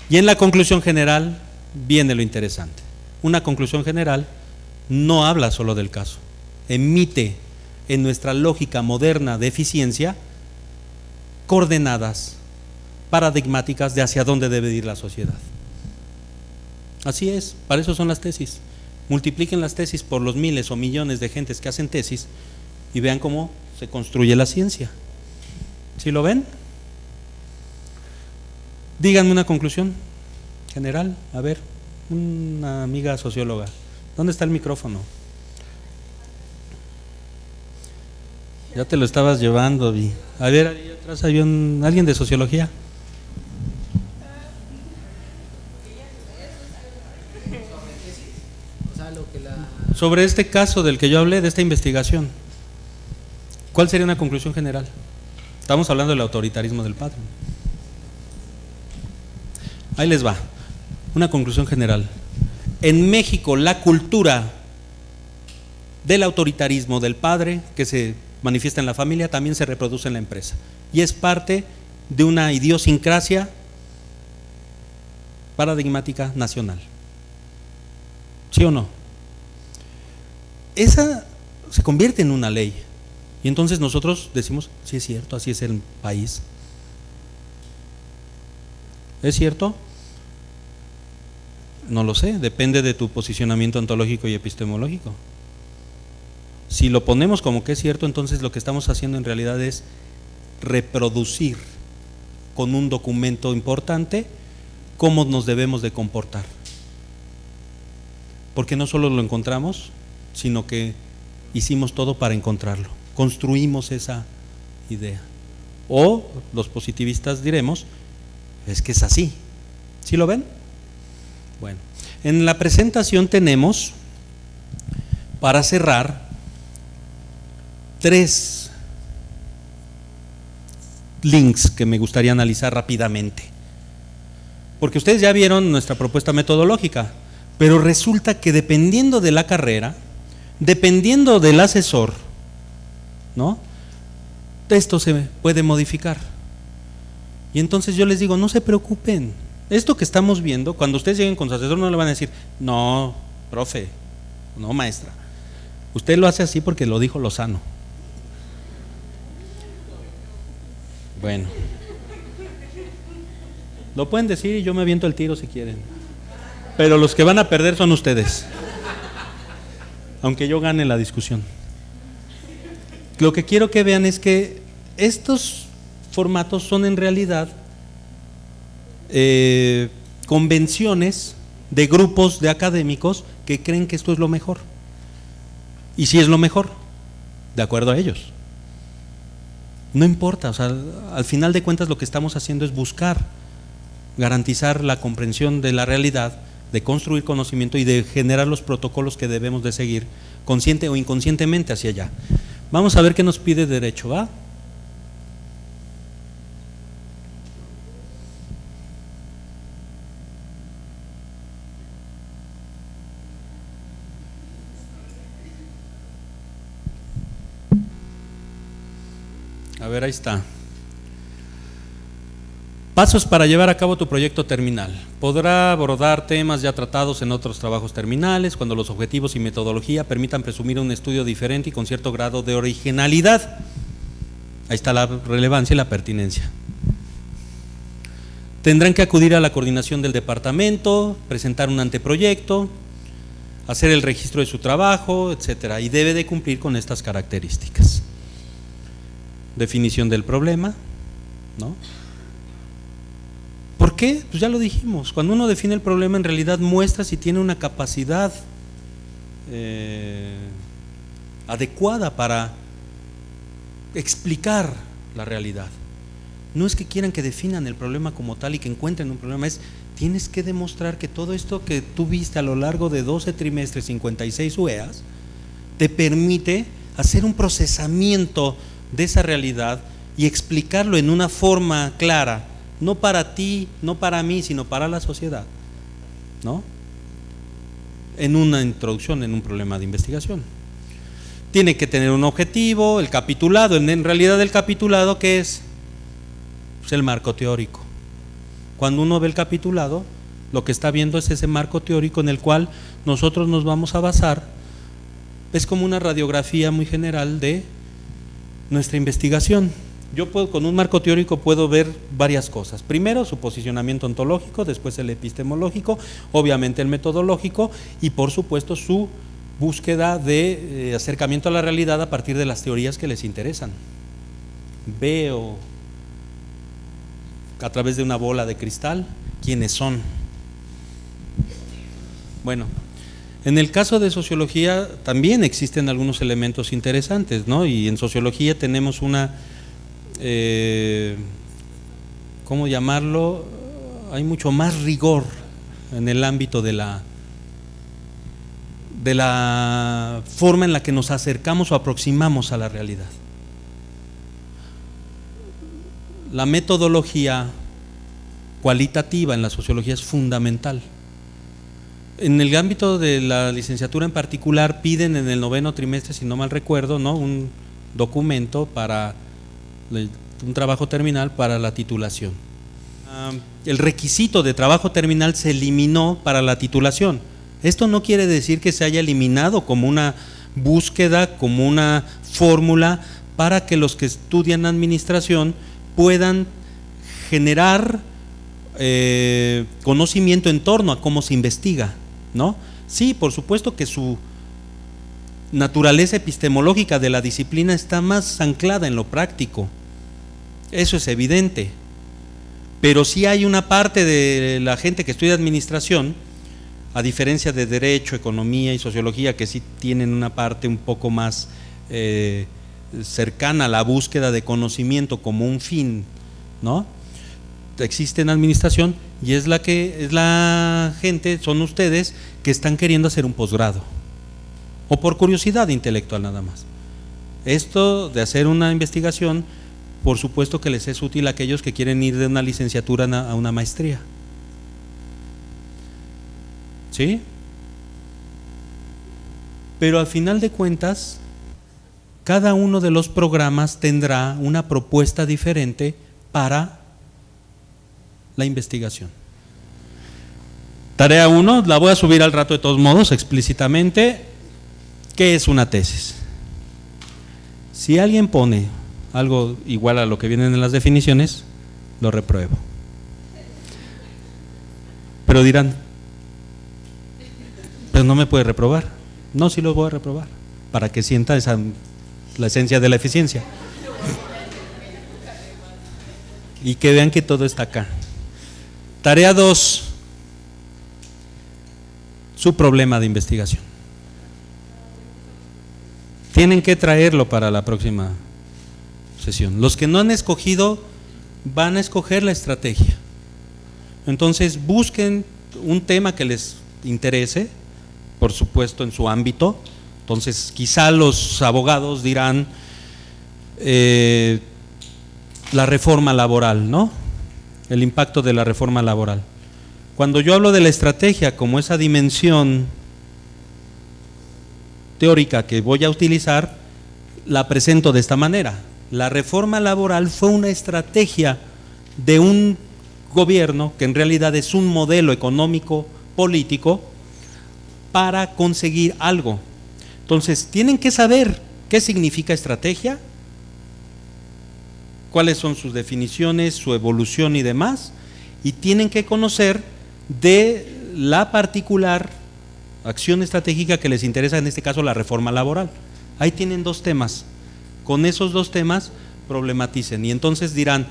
Y en la conclusión general viene lo interesante. Una conclusión general no habla solo del caso, emite en nuestra lógica moderna de eficiencia coordenadas paradigmáticas de hacia dónde debe ir la sociedad. Así es, para eso son las tesis. Multipliquen las tesis por los miles o millones de gentes que hacen tesis y vean cómo se construye la ciencia. ¿Sí lo ven? Díganme una conclusión general. A ver, una amiga socióloga. ¿Dónde está el micrófono? Ya te lo estabas llevando, Vi. A ver, ahí atrás hay alguien de sociología. Sobre este caso del que yo hablé, de esta investigación, ¿cuál sería una conclusión general? Estamos hablando del autoritarismo del padre. Ahí les va, una conclusión general. En México la cultura del autoritarismo del padre, que se manifiesta en la familia, también se reproduce en la empresa y es parte de una idiosincrasia paradigmática nacional. ¿Sí o no? Esa se convierte en una ley Y entonces nosotros decimos, sí es cierto, así es el país. ¿Es cierto? No lo sé, depende de tu posicionamiento ontológico y epistemológico. Si lo ponemos como que es cierto, entonces lo que estamos haciendo en realidad es reproducir con un documento importante cómo nos debemos de comportar. Porque no solo lo encontramos, sino que hicimos todo para encontrarlo, construimos esa idea. O los positivistas diremos, es que es así. ¿Sí lo ven? Bueno, en la presentación tenemos, para cerrar, 3 links que me gustaría analizar rápidamente. Porque ustedes ya vieron nuestra propuesta metodológica, pero resulta que dependiendo de la carrera, dependiendo del asesor, ¿no?, esto se puede modificar. Y entonces yo les digo, no se preocupen, esto que estamos viendo, cuando ustedes lleguen con su asesor no le van a decir, no, profe, no, maestra, usted lo hace así porque lo dijo Lozano. Bueno, lo pueden decir y yo me aviento el tiro si quieren, pero los que van a perder son ustedes, aunque yo gane la discusión. Lo que quiero que vean es que estos formatos son en realidad convenciones de grupos de académicos que creen que esto es lo mejor. Y si es lo mejor, de acuerdo a ellos. No importa, o sea, al final de cuentas lo que estamos haciendo es buscar garantizar la comprensión de la realidad, de construir conocimiento y de generar los protocolos que debemos de seguir, consciente o inconscientemente, hacia allá. Vamos a ver qué nos pide derecho, ¿va? A ver, ahí está. Pasos para llevar a cabo tu proyecto terminal. Podrá abordar temas ya tratados en otros trabajos terminales cuando los objetivos y metodología permitan presumir un estudio diferente y con cierto grado de originalidad. Ahí está la relevancia y la pertinencia. Tendrán que acudir a la coordinación del departamento, presentar un anteproyecto, hacer el registro de su trabajo, etcétera, y debe de cumplir con estas características. Definición del problema, ¿no? ¿Por qué? Pues ya lo dijimos, cuando uno define el problema en realidad muestra si tiene una capacidad adecuada para explicar la realidad. No es que quieran que definan el problema como tal y que encuentren un problema, es tienes que demostrar que todo esto que tú viste a lo largo de 12 trimestres, 56 UEAs, te permite hacer un procesamiento de esa realidad y explicarlo en una forma clara, no para ti, no para mí, sino para la sociedad, ¿no? En una introducción, en un problema de investigación. Tiene que tener un objetivo, el capitulado, en realidad el capitulado, ¿qué es? Pues el marco teórico. Cuando uno ve el capitulado, lo que está viendo es ese marco teórico en el cual nosotros nos vamos a basar. Es como una radiografía muy general de nuestra investigación. Yo puedo, con un marco teórico puedo ver varias cosas. Primero, su posicionamiento ontológico, después el epistemológico, obviamente el metodológico y por supuesto su búsqueda de acercamiento a la realidad a partir de las teorías que les interesan. Veo a través de una bola de cristal quiénes son. Bueno, en el caso de sociología también existen algunos elementos interesantes, ¿no? Y en sociología tenemos una ¿cómo llamarlo? Hay mucho más rigor en el ámbito de la forma en la que nos acercamos o aproximamos a la realidad. La metodología cualitativa en la sociología es fundamental. En el ámbito de la licenciatura en particular piden en el 9º trimestre, si no mal recuerdo, ¿no?, un documento para un trabajo terminal para la titulación. El requisito de trabajo terminal se eliminó para la titulación. Esto no quiere decir que se haya eliminado como una búsqueda, como una fórmula para que los que estudian administración puedan generar conocimiento en torno a cómo se investiga, ¿no? Sí, por supuesto que su naturaleza epistemológica de la disciplina está más anclada en lo práctico, eso es evidente, pero sí hay una parte de la gente que estudia administración, a diferencia de derecho, economía y sociología, que sí tienen una parte un poco más cercana a la búsqueda de conocimiento como un fin, ¿no? Existe en administración y es la gente, son ustedes que están queriendo hacer un posgrado o por curiosidad intelectual nada más. Esto de hacer una investigación, por supuesto que les es útil a aquellos que quieren ir de una licenciatura a una maestría. ¿Sí? Pero al final de cuentas, cada uno de los programas tendrá una propuesta diferente para la investigación. Tarea 1, la voy a subir al rato de todos modos, explícitamente. ¿Qué es una tesis? Si alguien pone algo igual a lo que vienen en las definiciones, lo repruebo. Pero dirán, pero no me puede reprobar. No, sí lo voy a reprobar, para que sienta la esencia de la eficiencia. Y que vean que todo está acá. Tarea 2, su problema de investigación. Tienen que traerlo para la próxima sesión. Los que no han escogido van a escoger la estrategia. Entonces busquen un tema que les interese, por supuesto en su ámbito. Entonces quizá los abogados dirán la reforma laboral, ¿no? El impacto de la reforma laboral. Cuando yo hablo de la estrategia como esa dimensión teórica que voy a utilizar, la presento de esta manera. La reforma laboral fue una estrategia de un gobierno que en realidad es un modelo económico político para conseguir algo. Entonces, tienen que saber qué significa estrategia, cuáles son sus definiciones, su evolución y demás, y tienen que conocer de la particular acción estratégica que les interesa, en este caso la reforma laboral. Ahí tienen dos temas, con esos dos temas problematicen, y entonces dirán,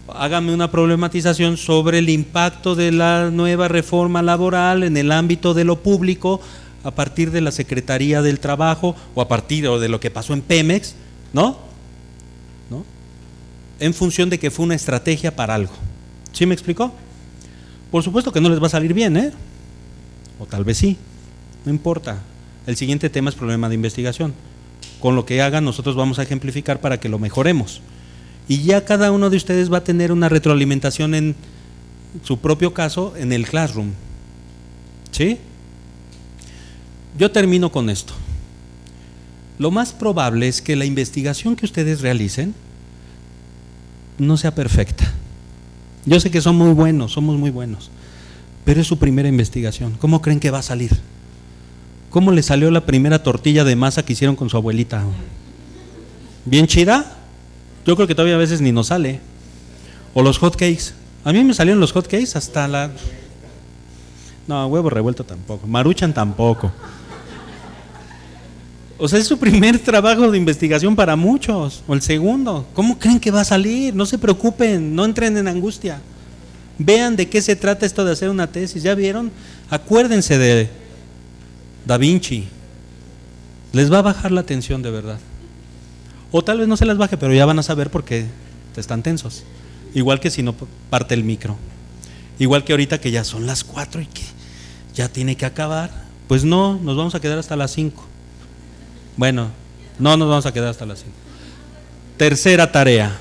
hágame una problematización sobre el impacto de la nueva reforma laboral en el ámbito de lo público, a partir de la Secretaría del Trabajo, o a partir de lo que pasó en Pemex, ¿no? En función de que fue una estrategia para algo. ¿Sí me explicó? Por supuesto que no les va a salir bien, ¿eh? O tal vez sí, no importa. El siguiente tema es problema de investigación. Con lo que hagan nosotros vamos a ejemplificar para que lo mejoremos. Y ya cada uno de ustedes va a tener una retroalimentación en su propio caso en el classroom. ¿Sí? Yo termino con esto. Lo más probable es que la investigación que ustedes realicen no sea perfecta. Yo sé que son muy buenos, somos muy buenos, pero es su primera investigación. ¿Cómo creen que va a salir? ¿Cómo le salió la primera tortilla de masa que hicieron con su abuelita? ¿Bien chida? Yo creo que todavía a veces ni nos sale. O los hot cakes. A mí me salieron los hot cakes hasta la... No, huevo revuelto tampoco. Maruchan tampoco. O sea, es su primer trabajo de investigación para muchos, o el segundo. ¿Cómo creen que va a salir? No se preocupen, no entren en angustia. Vean de qué se trata esto de hacer una tesis. ¿Ya vieron? Acuérdense de Da Vinci. Les va a bajar la tensión de verdad. O tal vez no se les baje, pero ya van a saber por qué están tensos. Igual que si no parte el micro. Igual que ahorita que ya son las 4 y que ya tiene que acabar. Pues no, nos vamos a quedar hasta las 5. Bueno, no nos vamos a quedar hasta las 5. Tercera tarea.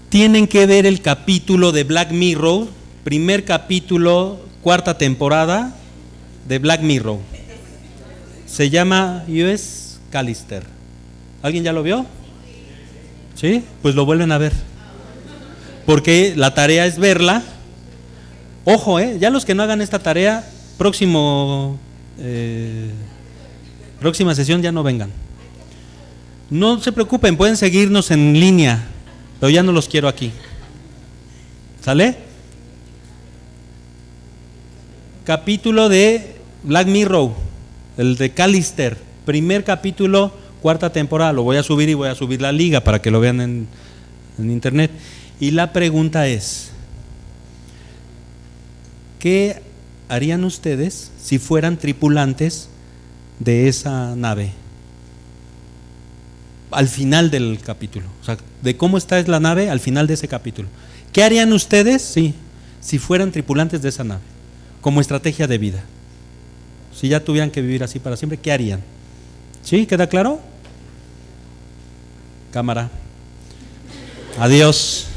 Tienen que ver el capítulo de Black Mirror, primer capítulo, 4ª temporada de Black Mirror. Se llama U.S. Callister. ¿Alguien ya lo vio? ¿Sí? Pues lo vuelven a ver. Porque la tarea es verla. Ojo, ya los que no hagan esta tarea, próximo Próxima sesión ya no vengan. No se preocupen, pueden seguirnos en línea, pero ya no los quiero aquí. ¿Sale? Capítulo de Black Mirror, el de Callister, primer capítulo, 4ª temporada. Lo voy a subir y voy a subir la liga para que lo vean en internet. Y la pregunta es: ¿qué harían ustedes si fueran tripulantes de esa nave? Al final del capítulo, o sea, de cómo está la nave al final de ese capítulo. ¿Qué harían ustedes si fueran tripulantes de esa nave? Como estrategia de vida. Si ya tuvieran que vivir así para siempre, ¿qué harían? ¿Sí? ¿Queda claro? Cámara. Adiós.